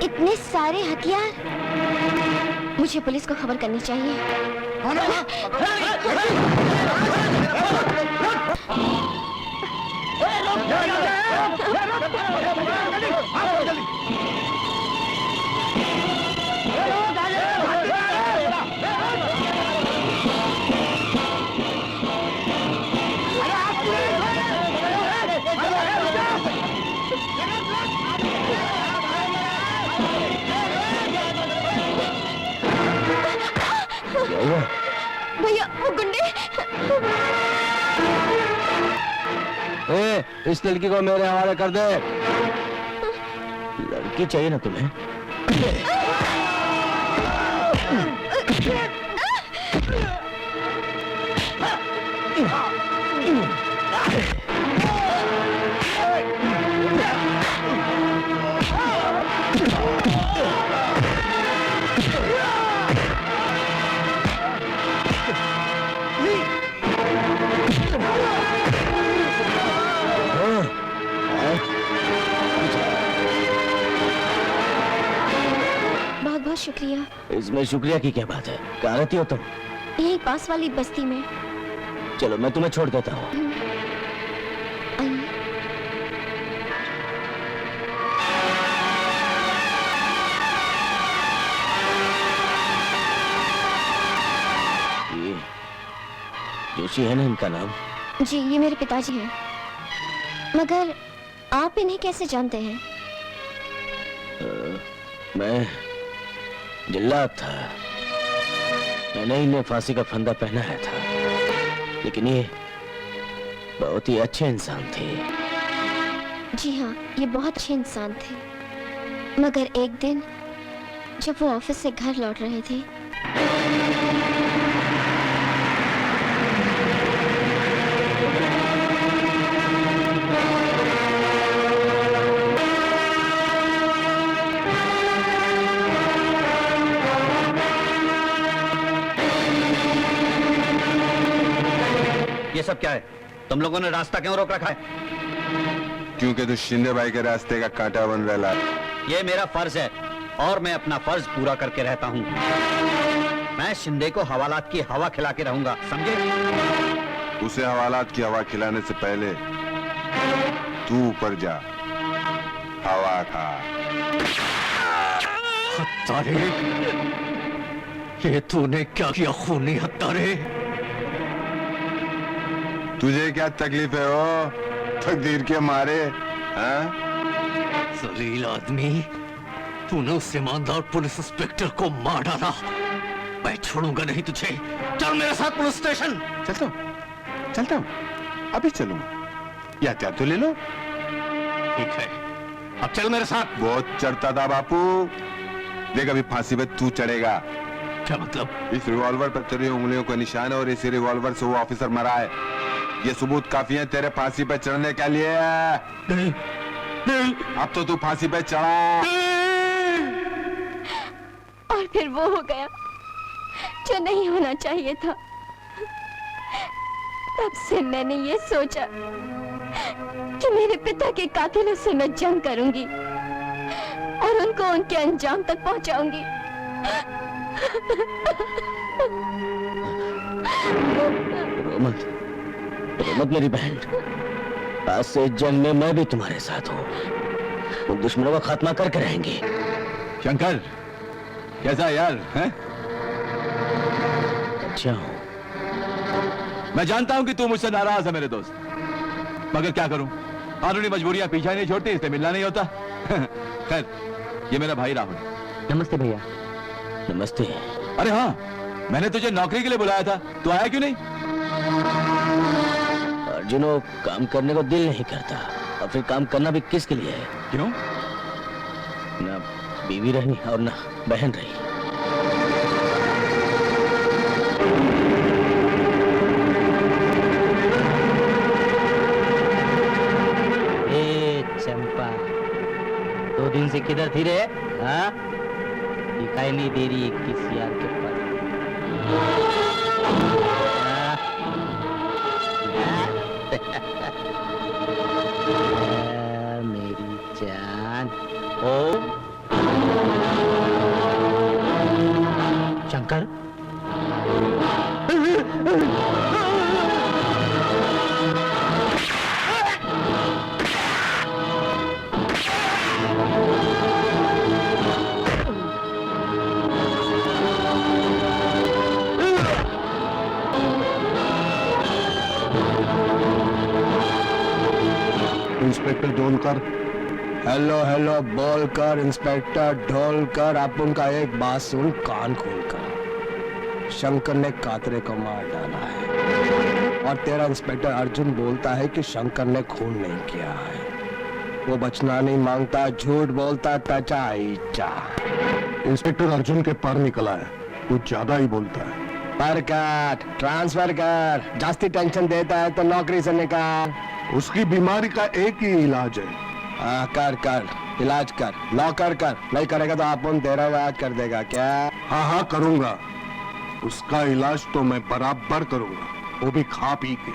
इतने सारे हथियार, मुझे पुलिस को खबर करनी चाहिए। क्या हुआ? भैया वो गुंडे। ए, इस लड़की को मेरे हवाले कर दे। लड़की चाहिए ना तुम्हें? बहुत बहुत शुक्रिया। इसमें शुक्रिया की क्या बात है? कहाँ रहती हो तुम? यही पास वाली बस्ती में। चलो मैं तुम्हें छोड़ देता हूँ। आइए। ये जोशी है ना इनका नाम? जी ये मेरे पिताजी हैं। मगर आप इन्हें कैसे जानते हैं? मैं जिल्लात था। मैंने इन्हें फांसी का फंदा पहनाया था, लेकिन ये बहुत ही अच्छे इंसान थे। जी हाँ ये बहुत अच्छे इंसान थे। मगर एक दिन जब वो ऑफिस से घर लौट रहे थे, ये सब क्या है? तुम लोगों ने रास्ता क्यों रोक रखा है? क्योंकि तू शिंदे भाई के रास्ते का कांटा बन रहा है। ये मेरा फर्ज है और मैं अपना फर्ज पूरा करके रहता हूँ। मैं शिंदे को हवालात की हवा खिला के रहूंगा, समझे? उसे हवालात की हवा खिलाने से पहले तू ऊपर जा, हवा खा। हत्तारे, ये तूने क्या किया खूनी हत्तारे? तुझे क्या तकलीफ है वो तकदीर के मारे? हाँ? जलील आदमी, तूने उस ईमानदार पुलिस इंस्पेक्टर को मार डाला। मैं छोड़ूंगा नहीं तुझे। चल मेरे साथ पुलिस स्टेशन। चलता हूँ, अभी चलूंगा। या क्या तो ले लो। ठीक है, अब चल मेरे साथ। बहुत चढ़ता था बापू। देख अभी फांसी पे तू चढ़ेगा। क्या मतलब? इस रिवॉल्वर पर तेरी उंगलियों का निशान है और इसी रिवॉल्वर से वो ऑफिसर मरा है। ये सबूत काफी है तेरे फांसी पे चढ़ने के लिए। नहीं, नहीं। अब तो तू फांसी पे चढ़ा। और फिर वो हो गया जो नहीं होना चाहिए था। तब से मैंने ये सोचा कि मेरे पिता के कातिलों से मैं जंग करूंगी और उनको उनके अंजाम तक पहुंचाऊंगी। रोमत, रोमत मेरी बहन, आज से इस जंग में मैं भी तुम्हारे साथ हूँ। उन दुश्मनों का खात्मा करके रहेंगे। शंकर, कैसा यार है? अच्छा हूँ। मैं जानता हूं कि तू मुझसे नाराज है मेरे दोस्त, मगर क्या करूं, कानूनी मजबूरियां पीछा नहीं छोड़ती, इससे मिलना नहीं होता। खैर, ये मेरा भाई राहुल। नमस्ते भैया। नमस्ते। अरे हाँ, मैंने तुझे नौकरी के लिए बुलाया था, तू आया क्यों नहीं? अर्जुनो, काम करने को दिल नहीं करता, और फिर काम करना भी किसके लिए है? क्यों? ना बीवी रही और ना बहन रही। ए चंपा, 2 दिन से किधर थी रे? हाँ, दिखाई नहीं दे रही 21 यार के पास। मेरी जान। ओ Shankar, inspector Dholkar. Hello hello बोलकर इंस्पेक्टर ढोलकर, आप उनका एक बात सुन कान खोलकर। शंकर ने कातरे को मार डाला है और तेरा इंस्पेक्टर अर्जुन बोलता है कि शंकर ने खून नहीं किया है। वो बचना नहीं मांगता, झूठ बोलता, टचा इचा। इंस्पेक्टर अर्जुन के पर निकला है, कुछ ज्यादा ही बोलता है। पर काट, ट्रांसफर कर, जास्ती टेंशन देता है तो नौकरी से निकाल। उसकी बीमारी का एक ही इलाज है। कर कर इलाज कर, नौकर कर, नहीं करेगा तो अपन तेरा इलाज कर देगा क्या? हाँ हाँ करूंगा, उसका इलाज तो मैं बराबर करूंगा, वो भी खा पी के।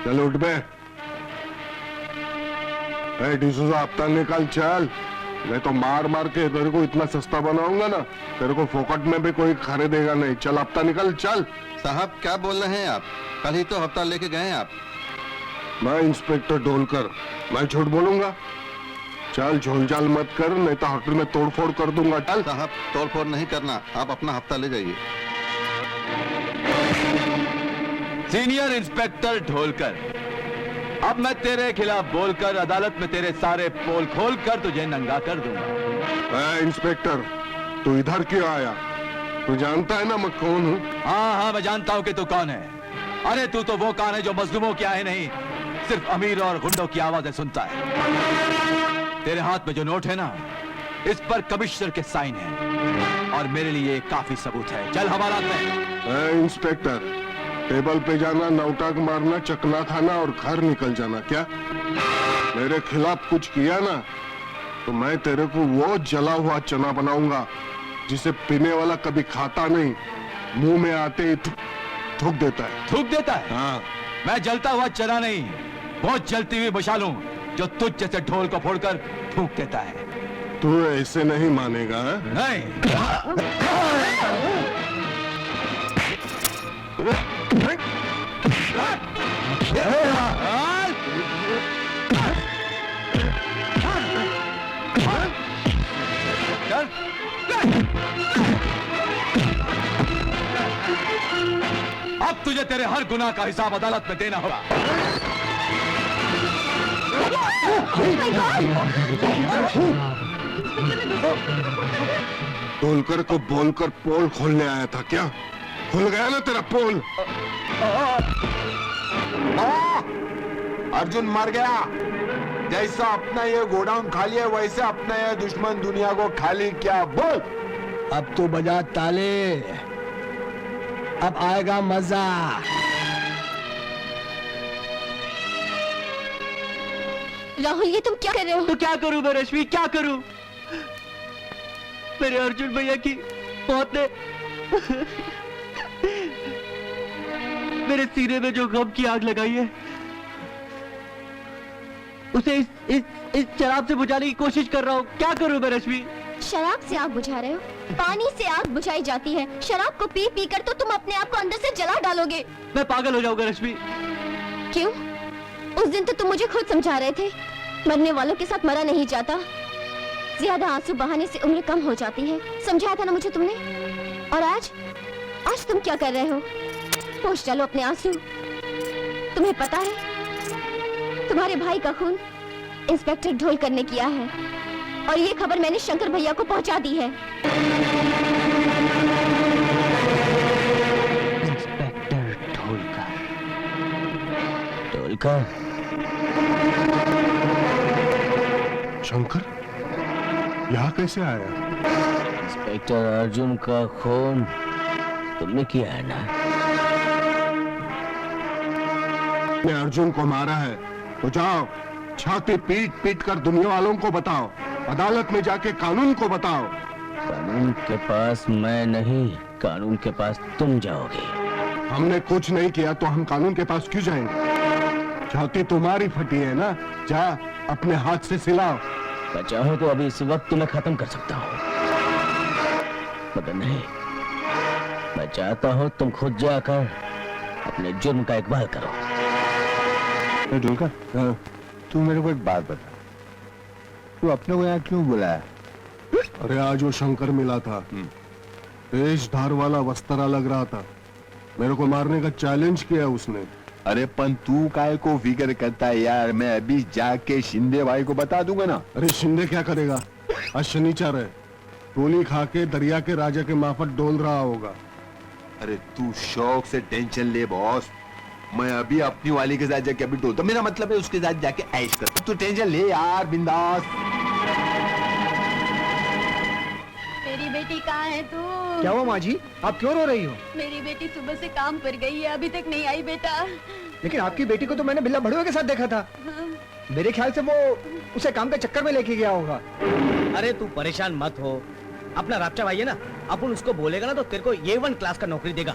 चल उठ बे, डिसूजा हफ्ता निकाल चल, मैं तो मार मार के तेरे को इतना सस्ता बनाऊंगा ना, तेरे को फोकट में भी कोई खरीदेगा नहीं। चल हफ्ता निकल चल। साहब क्या बोल रहे हैं आप? कल ही तो हफ्ता लेके गए हैं आप। मैं इंस्पेक्टर ढोलकर, मैं झूठ बोलूंगा? चल झोलझाल मत कर, नहीं तो होटल में तोड़फोड़ कर दूंगा। चल। साहब तोड़फोड़ नहीं करना, आप अपना हफ्ता ले जाइए। सीनियर इंस्पेक्टर ढोलकर, अब मैं तेरे खिलाफ बोलकर अदालत में तेरे सारे पोल खोलकर तुझे नंगा कर दूंगा। इंस्पेक्टर तू इधर क्यों आया? तू जानता है ना मैं कौन हूँ? हाँ हाँ मैं जानता हूँ कि तू कौन है। अरे तू तो वो कान है जो मजलूमों की आहे नहीं, सिर्फ अमीर और गुंडों की आवाजें सुनता है। तेरे हाथ में जो नोट है ना, इस पर कमिश्नर के साइन है और मेरे लिए काफी सबूत है। चल हवालात में। इंस्पेक्टर टेबल पे जाना, नौटंक मारना, चकना खाना और घर निकल जाना क्या? मेरे खिलाफ कुछ किया ना तो मैं तेरे को वो जला हुआ चना बनाऊंगा जिसे पीने वाला कभी खाता नहीं, मुंह में आते ही थूक देता है। थूक देता है? हाँ। मैं जलता हुआ चना नहीं, बहुत जलती हुई मशाल हूं जो तुझ जैसे ढोल को फोड़कर थूक देता है। तू ऐसे नहीं मानेगा? नहीं। अब तुझे तेरे हर गुनाह का हिसाब अदालत में देना होगा। ढोलकर को बोलकर पोल खोलने आया था क्या? खुल गया ना तेरा पोल? अर्जुन मर गया। जैसा अपना ये गोडाउन खाली है वैसे अपना ये दुश्मन दुनिया को खाली क्या? बोल। अब तू बजा ताले, अब आएगा मजा। राहुल ये तुम क्या कर रहे हो? तो क्या करूं मैं रश्मि, क्या करूं? मेरे अर्जुन भैया की मौत ने मेरे सीने में जो गम की आग लगाई है उसे इस शराब से बुझाने की कोशिश कर रहा हूँ। क्या करूं मैं रश्मि? शराब से आग बुझा रहे हो? पानी से आग बुझाई जाती है, शराब को पी पी कर तो तुम अपने आप को अंदर से जला डालोगे। मैं पागल हो जाऊंगा रश्मि। क्यों? उस दिन तो तुम मुझे खुद समझा रहे थे मरने वालों के साथ मरा नहीं जाता, ज्यादा आंसू बहाने से उम्र कम हो जाती है। समझाया था ना मुझे तुमने। और आज तुम क्या कर रहे हो? पोंछ डालो अपने आंसू। तुम्हें पता है तुम्हारे भाई का खून इंस्पेक्टर ढोलकर ने किया है और ये खबर मैंने शंकर भैया को पहुंचा दी है। इंस्पेक्टर ढोलकर। ढोलकर? शंकर यहाँ कैसे आया? इंस्पेक्टर अर्जुन का खून तुमने किया है ना? ने अर्जुन को मारा है तो जाओ छाती पीट पीट कर दुनिया वालों को बताओ, अदालत में जाके कानून को बताओ। कानून के पास मैं नहीं, कानून के पास तुम जाओगे। हमने कुछ नहीं किया तो हम कानून के पास क्यों जाएंगे? छाती तुम्हारी फटी है ना, जा अपने हाथ से सिलाओ। मैं चाहूं तो अभी इस वक्त तुम्हें खत्म कर सकता हूं, मगर नहीं, मैं चाहता हूँ तुम खुद जाकर अपने जुर्म का इकबाल करो। ढोलकर, तू मेरे को एक बात बता, तू अपने को यहाँ क्यों बुलाया? अरे आज वो शंकर मिला था, तेज धार वाला वस्त्रा लग रहा था, मेरे को मारने का चैलेंज किया उसने। अरे पन तू काय को फिक्र करता है यार, मैं अभी जाके शिंदे भाई को बता दूंगा ना। अरे शिंदे क्या करेगा, आज शनिचर है, गोली खा के दरिया के राजा के माफत डोल रहा होगा। अरे तू शौक से टेंशन ले बॉस, मैं अभी अपनी वाली के साथ जाके अभी डोलता, मेरा मतलब है उसके साथ जाके ऐश करता। तू टेंशन ले यार, बिंदास। मेरी बेटी कहाँ है तू? क्या हुआ माँ जी, आप क्यों रो रही हो? मेरी बेटी सुबह से काम पर गई है, अभी तक नहीं आई बेटा। लेकिन आपकी बेटी को तो मैंने बिल्ला भड़ुआ के साथ देखा था। मेरे ख्याल से वो उसे काम के चक्कर में लेके गया होगा। अरे तू परेशान मत हो, अपना रापचा भाई है ना, अपन उसको बोलेगा ना तो तेरे को A1 क्लास का नौकरी देगा।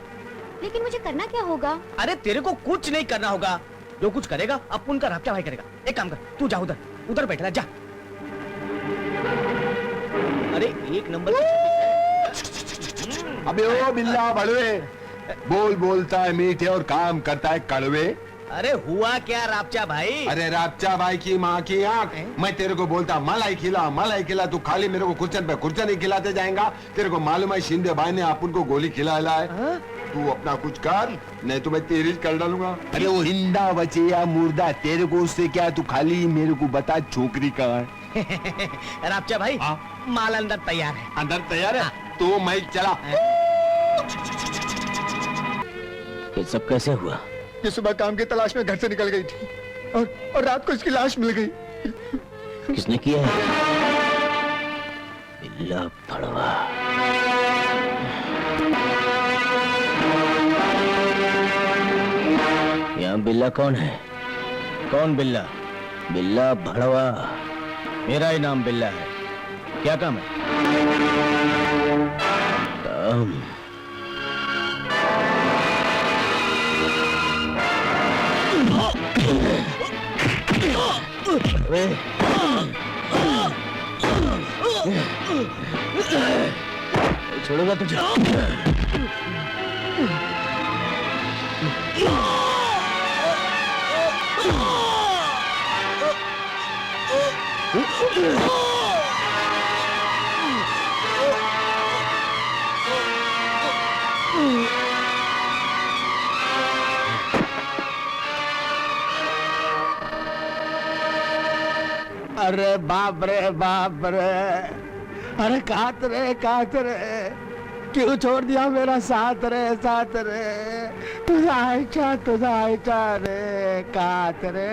लेकिन मुझे करना क्या होगा? अरे तेरे को कुछ नहीं करना होगा, जो कुछ करेगा अपन का रापचा भाई करेगा। एक काम कर, तू जा उधर उधर बैठ रहा, जा। अरे एक नंबर अबे ओ बिल्ला भड़वे, बोल बोलता है मीठे और काम करता है कड़वे। अरे हुआ क्या रापचा भाई? अरे रापचा भाई की माँ की आंख, मैं तेरे को बोलता मलाई खिला, तू खाली मेरे को कुर्चन पे कुर्चन ही खिलाते जाएगा। तेरे को मालूम है शिंदे भाई ने अपन को गोली खिलाया है। तू अपना कुछ कर, नहीं तो मैं तेरी कर डालूंगा। अरे वो हिंदा बचे या मुर्दा, तेरे को उससे क्या, तू खाली मेरे को बता छोकरी कहाँ है। रापचा भाई माल अंदर तैयार है। अंदर तैयार है तो मैं चला। ये सब कैसे हुआ? ये सुबह काम की तलाश में घर से निकल गई थी और रात को इसकी लाश मिल गई। किसने किया है? बिल्ला भड़वा। यहाँ बिल्ला कौन है? कौन बिल्ला? बिल्ला भड़वा। मेरा ही नाम बिल्ला है। क्या काम है? काम छोड़ूंगा तुझे। अरे बाप रे बाप रे, अरे कात रे क्यों छोड़ दिया मेरा साथ रे, तुझा रे कात रे।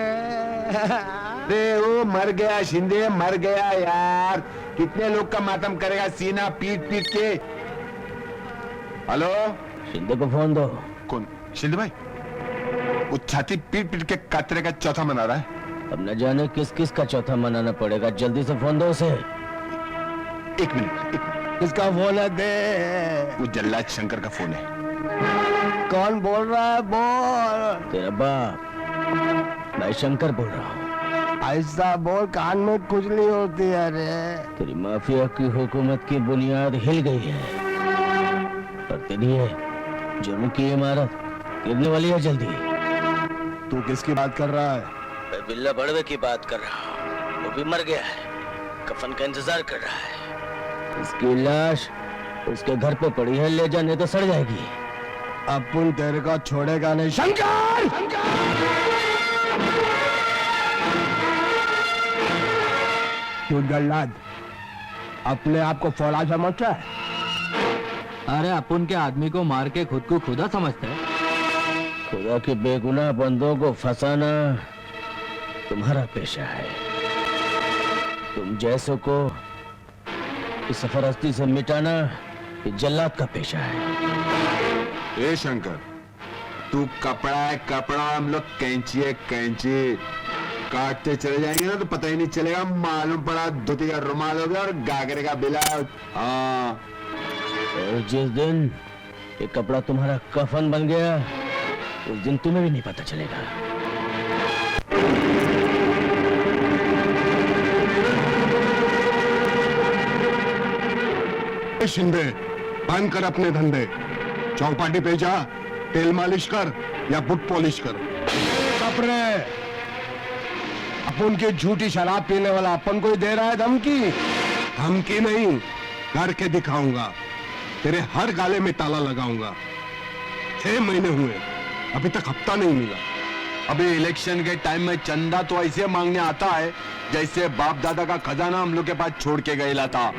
रे वो मर गया, शिंदे मर गया यार, कितने लोग का मातम करेगा सीना पीट पीट के। हेलो, शिंदे को फोन दो। कौन? शिंदे भाई? वो छाती पीट पीट के कातरे का चौथा मना रहा है। अब न जाने किस किस का चौथा मनाना पड़ेगा, जल्दी से फोन दो उसे। एक मिनट, किसका फोन है? दे। वो जल्लाद शंकर का फोन है। कौन बोल रहा है? बोल। तेरा बाप। मैं शंकर बोल रहा हूँ। ऐसा बोल, कान में खुजली होती है रे। तेरी माफिया की हुकूमत की बुनियाद हिल गई है और तेरी है जुर्म की इमारत गिरने वाली है जल्दी। तू किसकी बात कर रहा है? मैं बिल्ला भड़वे की बात कर रहा हूँ। वो भी मर गया है, कफन का इंतजार कर रहा है। इसकी लाश उसके घर पे पड़ी है, ले जाने तो सड़ जाएगी। अपन तेरे को छोड़ेगा नहीं शंकर। तू जल्लाद अपने आप को फौलाद समझता है? अरे अपन के आदमी को मार के खुद को खुदा समझते हैं। खुदा के बेगुनाह बंदों को फंसाना तुम्हारा पेशा है। तुम जैसों को इस सफरस्ती से मिटाना ये जल्लाद का पेशा है। ए शंकर, तू कपड़ा है कपड़ा, हम लोग कैंची है कैंची। काटते चले जाएंगे ना तो पता ही नहीं चलेगा, मालूम पड़ा धोती का रुमाल हो गया और गागरे का बिला। हाँ, और जिस दिन ये कपड़ा तुम्हारा कफन बन गया उस दिन तुम्हें भी नहीं पता चलेगा। शिंदे, बंद कर अपने धंधे, चौपाटी पे जा, तेल मालिश कर या बुट पॉलिश कर। कपड़े अपन की झूठी शराब पीने वाला अपन को ही दे रहा है धमकी। धमकी नहीं, करके दिखाऊंगा। तेरे हर गाले में ताला लगाऊंगा। 6 महीने हुए, अभी तक हफ्ता नहीं मिला। अभी इलेक्शन के टाइम में चंदा तो ऐसे मांगने आता है जैसे बाप दादा का खजाना हम लोग के पास छोड़ के गया था।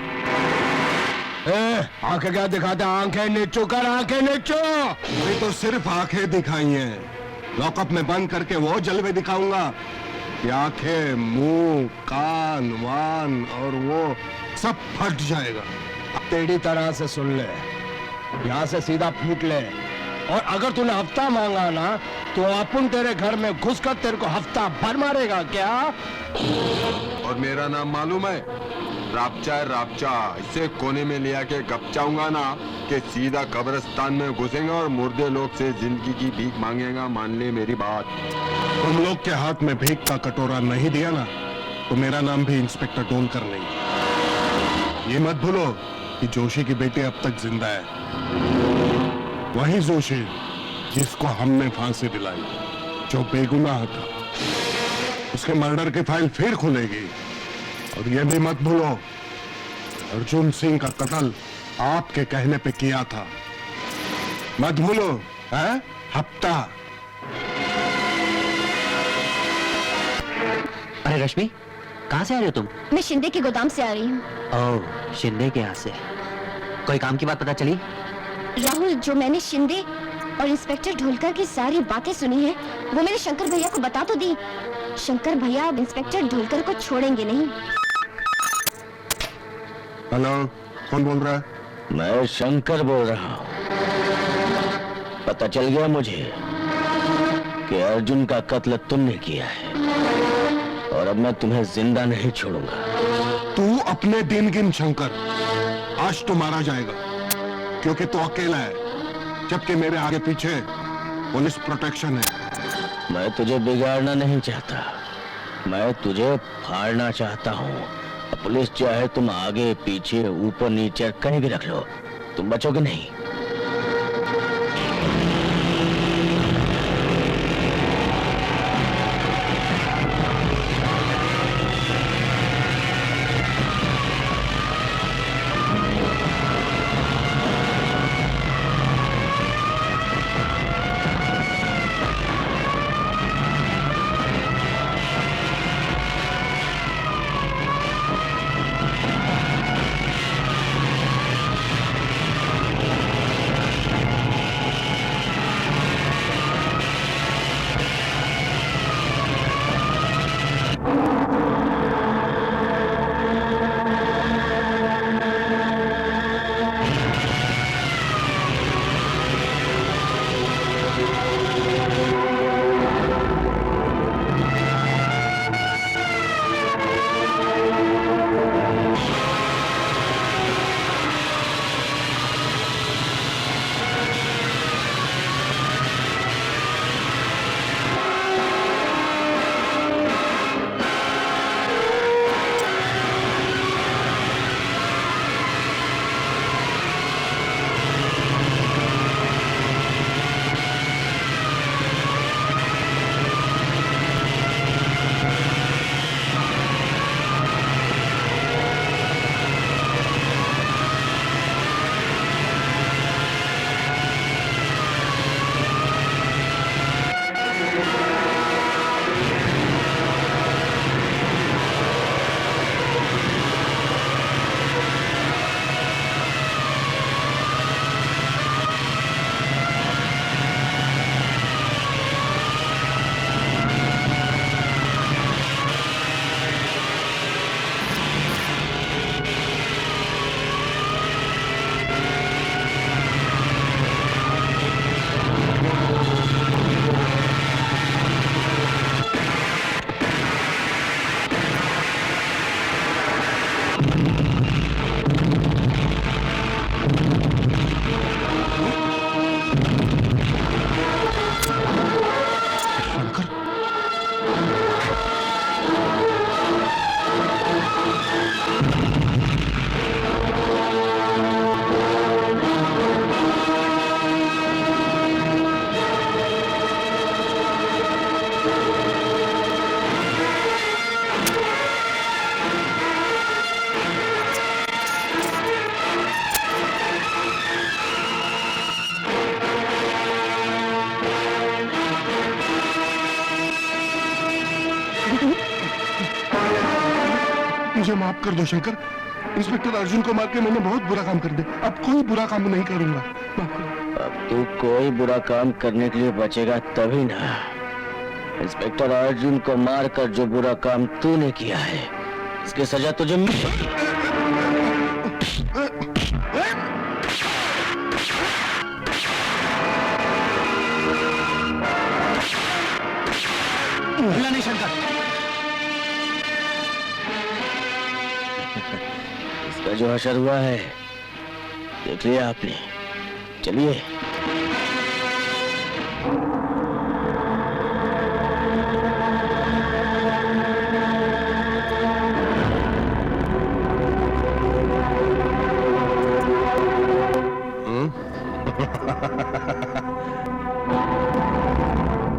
आंखें क्या दिखाते, आंखें नीचो कर, आंखें नीचो। अभी तो सिर्फ आंखें दिखाई हैं, लॉकअप में बंद करके वो जलवे दिखाऊंगा कि आंखें, मुंह, कान, वान और वो सब फट जाएगा। टेढ़ी तरह से सुन ले, यहाँ से सीधा फूट ले। और अगर तूने हफ्ता मांगा ना तो अपन तेरे घर में घुसकर तेरे को हफ्ता भर मारेगा क्या? और मेरा नाम मालूम है? रापचा है, रापचा। इसे कोने में ले आके गपचाऊंगा ना कि सीधा कब्रिस्तान में घुसेगा और मुर्दे लोग से जिंदगी की भीख मांगेगा। मान ले मेरी बात। तुम लोग के हाथ में भीख का कटोरा नहीं दिया ना तो मेरा नाम भी इंस्पेक्टर डोलकर नहीं। ये मत भूलो कि जोशी की बेटी अब तक जिंदा है। वही जोशी जिसको हमने फांसी दिलाई, जो बेगुनाह था। उसके मर्डर की फाइल फिर खुलेगी। और ये भी मत भूलो, अर्जुन सिंह का कत्ल आपके कहने पे किया था। मत भूलो, है? हफ्ता। अरे रश्मि, कहाँ से आ रही हो तुम? मैं शिंदे के गोदाम से आ रही हूँ। ओह, शिंदे के यहाँ से। कोई काम की बात पता चली? राहुल, जो मैंने शिंदे और इंस्पेक्टर ढोलकर की सारी बातें सुनी है वो मैंने शंकर भैया को बता तो दी। शंकर भैया अब इंस्पेक्टर ढोलकर को छोड़ेंगे नहीं। हेलो, कौन बोल रहा है? मैं शंकर बोल रहा हूँ। पता चल गया मुझे कि अर्जुन का कत्ल तुमने किया है और अब मैं तुम्हें जिंदा नहीं छोड़ूंगा। तू अपने दिन गिन शंकर, आज तो मारा जाएगा क्योंकि तू अकेला है, जबकि मेरे आगे पीछे पुलिस प्रोटेक्शन है। मैं तुझे बिगाड़ना नहीं चाहता, मैं तुझे फाड़ना चाहता हूँ। पुलिस चाहे तुम आगे पीछे ऊपर नीचे कहीं भी रख लो, तुम बचोगे नहीं। मुझे माफ कर दो शंकर। इंस्पेक्टर अर्जुन को मार के मैंने बहुत बुरा काम कर दिया। अब कोई बुरा काम नहीं करूंगा। माफ करो। अब तू कोई बुरा काम करने के लिए बचेगा तभी ना। इंस्पेक्टर अर्जुन को मारकर जो बुरा काम तूने किया है, इसकी सजा तुझे मिलेगी। नहीं शंकर, इसका जो हशर हुआ है देख लिया आपने। चलिए।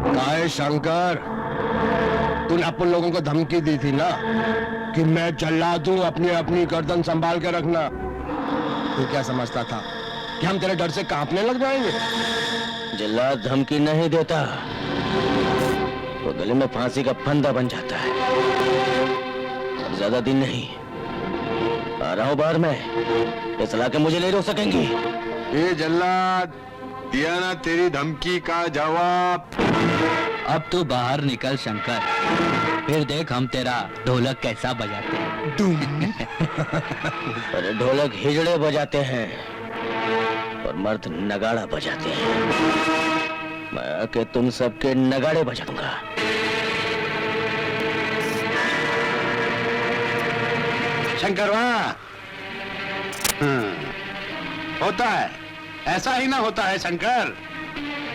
काय शंकर, तूने अपन लोगों को धमकी दी थी ना कि मैं जल्ला दूं, अपनी अपनी गर्दन संभाल के रखना। तू क्या समझता था कि हम तेरे डर से कांपने लग जाएंगे? जल्लाद धमकी नहीं देता, वो गले में फांसी का फंदा बन जाता है। अब ज्यादा दिन नहीं, आ रहा हूं बाहर में। ये सलाह के मुझे नहीं रोक सकेंगी। ये जल्लाद, दिया ना तेरी धमकी का जवाब। अब तू बाहर निकल शंकर, फिर देख हम तेरा ढोलक कैसा बजाते हैं। अरे ढोलक हिजड़े बजाते हैं और मर्द नगाड़ा बजाते हैं। मैं आके तुम सबके नगाड़े बजाऊंगा। शंकर वाह, होता है, ऐसा ही ना होता है शंकर।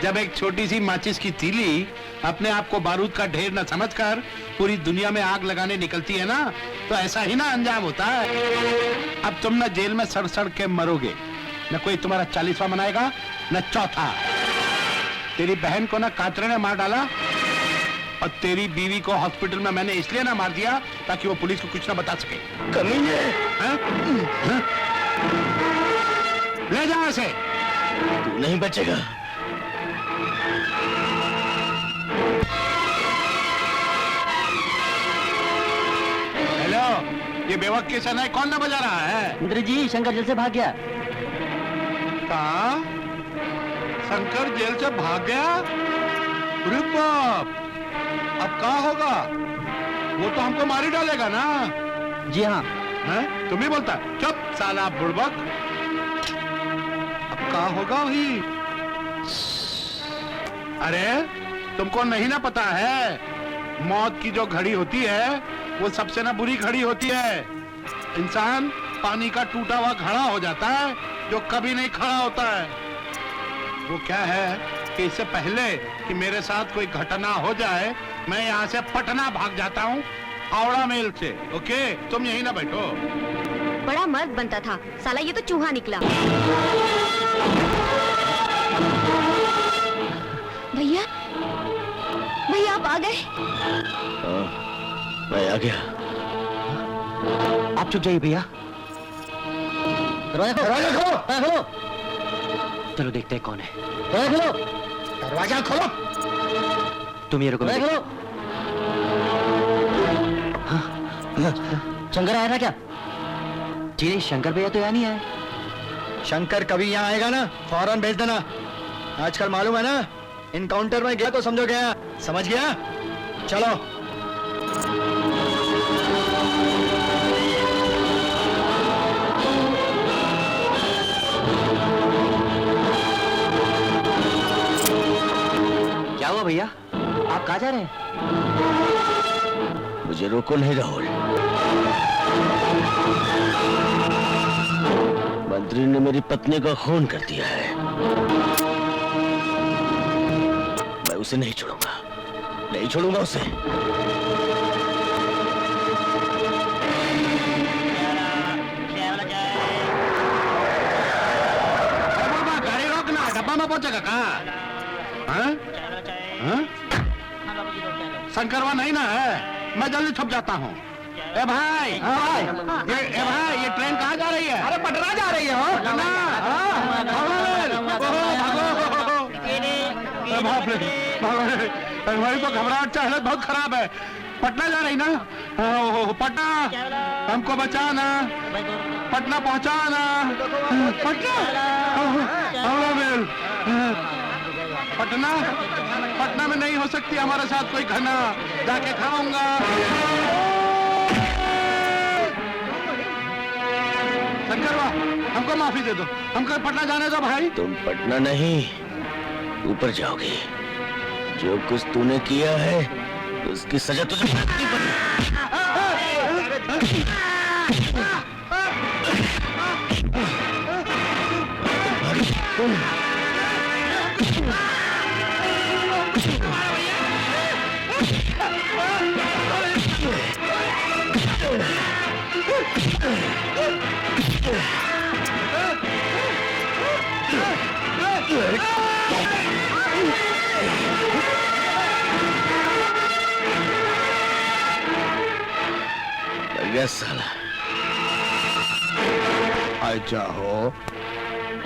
जब एक छोटी सी माचिस की तीली अपने आप को बारूद का ढेर न समझकर पूरी दुनिया में आग लगाने निकलती है ना, तो ऐसा ही ना अंजाम होता है। अब तुम न जेल में सड़ सड़ के मरोगे, न कोई तुम्हारा 40वां मनाएगा, न चौथा। तेरी बहन को ना कातरे ने मार डाला, और तेरी बीवी को हॉस्पिटल में मैंने इसलिए ना मार दिया ताकि वो पुलिस को कुछ ना बता सके। कमीने! ले जा इसे। तू नहीं बचेगा। हेलो, ये बेवक की सनाई कौन ना बजा रहा है? मंत्री जी, शंकर जेल से भाग गया। कहा? शंकर जेल से भाग गया? अरे बाप, अब क्या होगा? वो तो हमको मार ही डालेगा ना। जी हाँ। हैं? तुम ही बोलता? चुप साला बुड़बक। अब क्या होगा वही? अरे तुमको नहीं ना पता है, मौत की जो घड़ी होती है वो सबसे ना बुरी घड़ी होती है। इंसान पानी का टूटा हुआ घड़ा हो जाता है जो कभी नहीं खड़ा होता है। वो क्या है कि इससे पहले कि मेरे साथ कोई घटना हो जाए, मैं यहाँ से पटना भाग जाता हूँ, हावड़ा मेल से। ओके, तुम यहीं ना बैठो। बड़ा मर्द बनता था, साला ये तो चूहा निकला। भैया, भैया आप आ गए? मैं आ गया। आप चुप जाइए भैया। दरवाजा खोलो! खोलो! चलो देखते हैं कौन है। दरवाजा खोलो! दरवाजा खोलो! तुम ये रुको। शंकर आया था क्या? जी नहीं, शंकर भैया तो यहाँ नहीं आए। शंकर कभी यहाँ आएगा ना, फौरन भेज देना। आजकल मालूम है ना, इनकाउंटर में गया तो समझो गया। समझ गया? चलो। क्या हुआ भैया, आप कहाँ जा रहे हैं? मुझे रोको नहीं राहुल। मंत्री ने मेरी पत्नी का खून कर दिया है, मैं उसे नहीं छोड़ूंगा, नहीं छोड़ूंगा उसे। गाड़ी रोकना, डब्बा में पहुंचेगा कहाँ? शंकरवा नहीं ना है, मैं जल्दी छुप जाता हूँ। ए भाई, ये ट्रेन कहाँ जा रही है? अरे पटना जा रही है। पटना? बाप रे, भाई तो घबराहट से हालत बहुत खराब है। पटना जा रही ना? पटना, हमको बचाना, पटना पहुंचाना, पटना अमेल, पटना पटना में नहीं हो सकती हमारे साथ कोई घटना, जाके खाऊंगा। शंकर बा, हमको माफी दे दो, हमको पटना जाने दो भाई। तुम पटना नहीं ऊपर जाओगे। जो कुछ तूने किया है उसकी सजा तुझे भुगतनी पड़ेगी। साला अच्छा हो,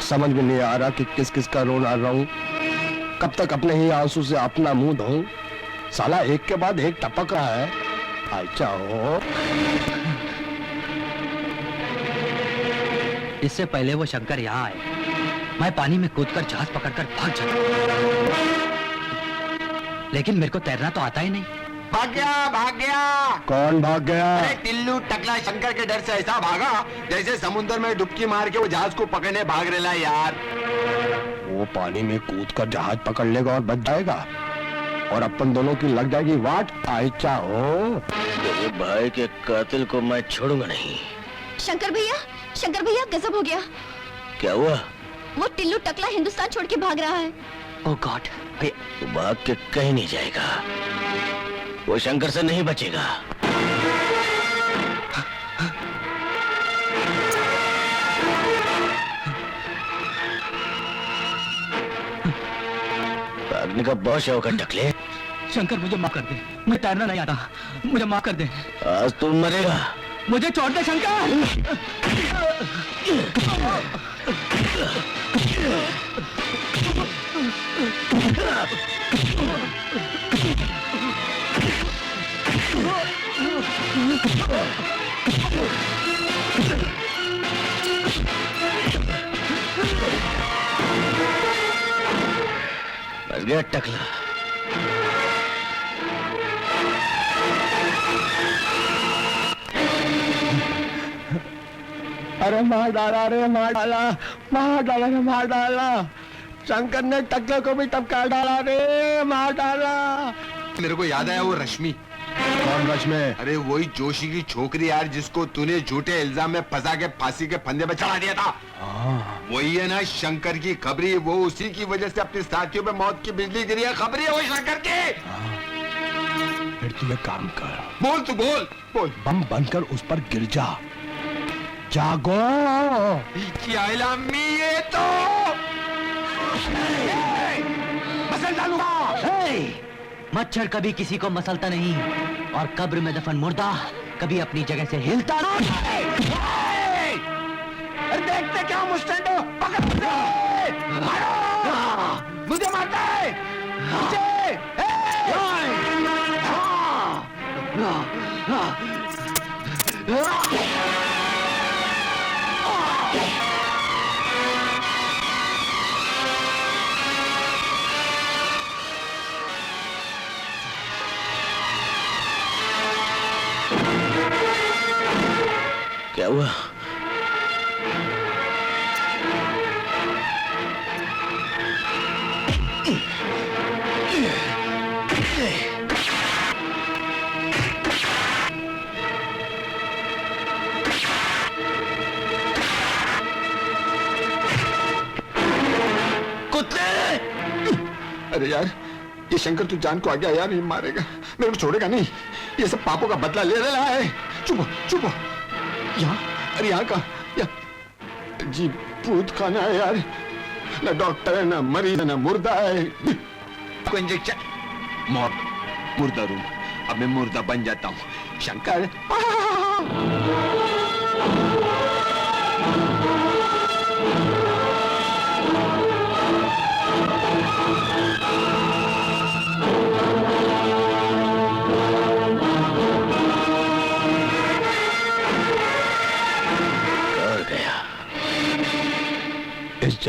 समझ में नहीं आ रहा कि किस किस का रोना रहा हूं। कब तक अपने ही आंसू से अपना मुंह धोऊं? साला एक के बाद एक टपक रहा है। अच्छा हो, इससे पहले वो शंकर यहाँ आए, मैं पानी में कूदकर जहाज पकड़कर भाग जाता, लेकिन मेरे को तैरना तो आता ही नहीं। भाग गया, भाग गया। कौन भाग गया? अरे टिल्लू टकला शंकर के डर से ऐसा भागा जैसे समुद्र में डुबकी मार के वो जहाज को पकड़ने भाग रहा है यार। वो पानी में कूदकर जहाज पकड़ लेगा और बच जाएगा, और अपन दोनों की लग जाएगी वाट। अच्छा हो, तेरे भाई के कातिल को मैं छोड़ूंगा नहीं। शंकर भैया गजब हो गया। क्या हुआ? वो टिल्लू टकला हिंदुस्तान छोड़ के भाग रहा है। ओह गॉड, वो भाग के कहीं नहीं जाएगा, वो शंकर से नहीं बचेगा। भागने का बहुत शौक है टकले। शंकर मुझे माफ कर दे, मुझे तैरना नहीं आता, मुझे माफ कर दे। आज तू मरेगा। मुझे छोड़ दे शंकर। बच गया टकला। अरे मार डाला रे, मार डाला, मार डाला रे, मार डाला। शंकर ने टकले को भी टपका डाला रे, मार डाला। मेरे को याद आया वो रश्मि। कौन रश्मि? अरे वही जोशी की छोकरी यार, जिसको तूने झूठे इल्जाम में फंसा के फांसी के फंदे पे चढ़ा दिया था। वही है ना शंकर की खबरी। वो उसी की वजह से अपने साथियों पे मौत की बिजली गिरी है। खबरी है वो शंकर की। फिर तू एक काम कर, बोल, तू बोल बोल। बम बनकर उस पर गिर जा। जागो। क्या इलामी ये तो मसल डालूंगा। मच्छर कभी किसी को मसलता नहीं, और कब्र में दफन मुर्दा कभी अपनी जगह से हिलता नहीं। देखते क्या मुस्टैंड हो, पकड़ मुझे मारता है, मुझे। क्या हुआ? अरे यार, ये शंकर तू जान को आ गया यार, ये मारेगा, मेरे को छोड़ेगा नहीं। ये सब पापों का बदला ले रहा है। चुप हो, चुप हो। यहाँ, अरे यहाँ का जी भूत खाना है यार। ना डॉक्टर है, ना मरीज है, ना मुर्दा है। को इंजेक्शन मुर्दा रूम। अब मैं मुर्दा बन जाता हूँ। शंकर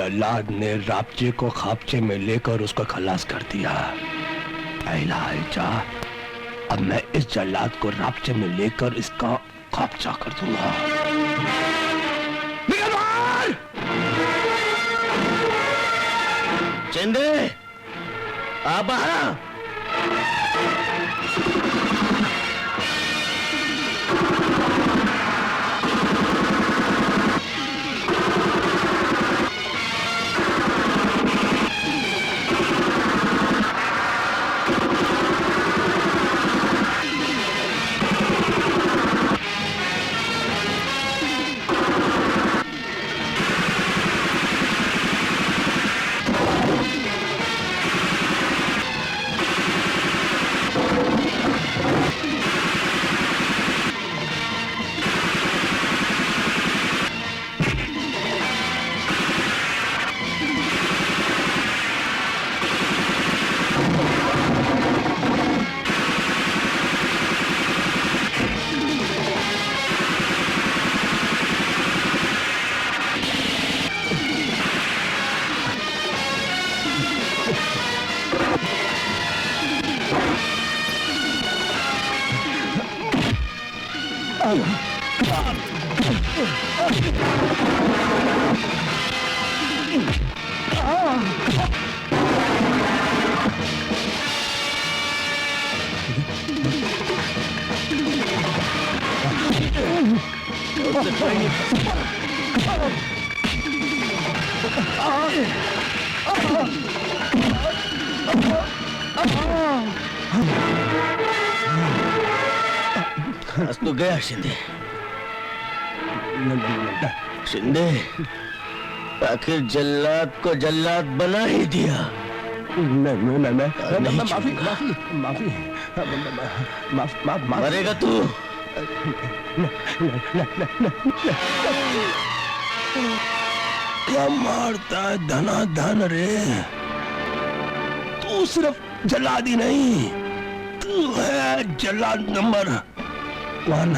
जल्लाद ने रापचे को खापचे में लेकर उसको खलास कर दिया। अब मैं इस जल्लाद को रापचे में लेकर इसका खापचा कर दूंगा। निकल बाहर! चिंदे, आ बाहर। आज तो गया शिंदे। शिंदे, आखिर जल्लाद को जल्लाद बना ही दिया। माफी मरेगा तू। क्या मारता है धनाधन रे। तू सिर्फ जल्लाद ही नहीं, तू है जल्लाद नंबर 1।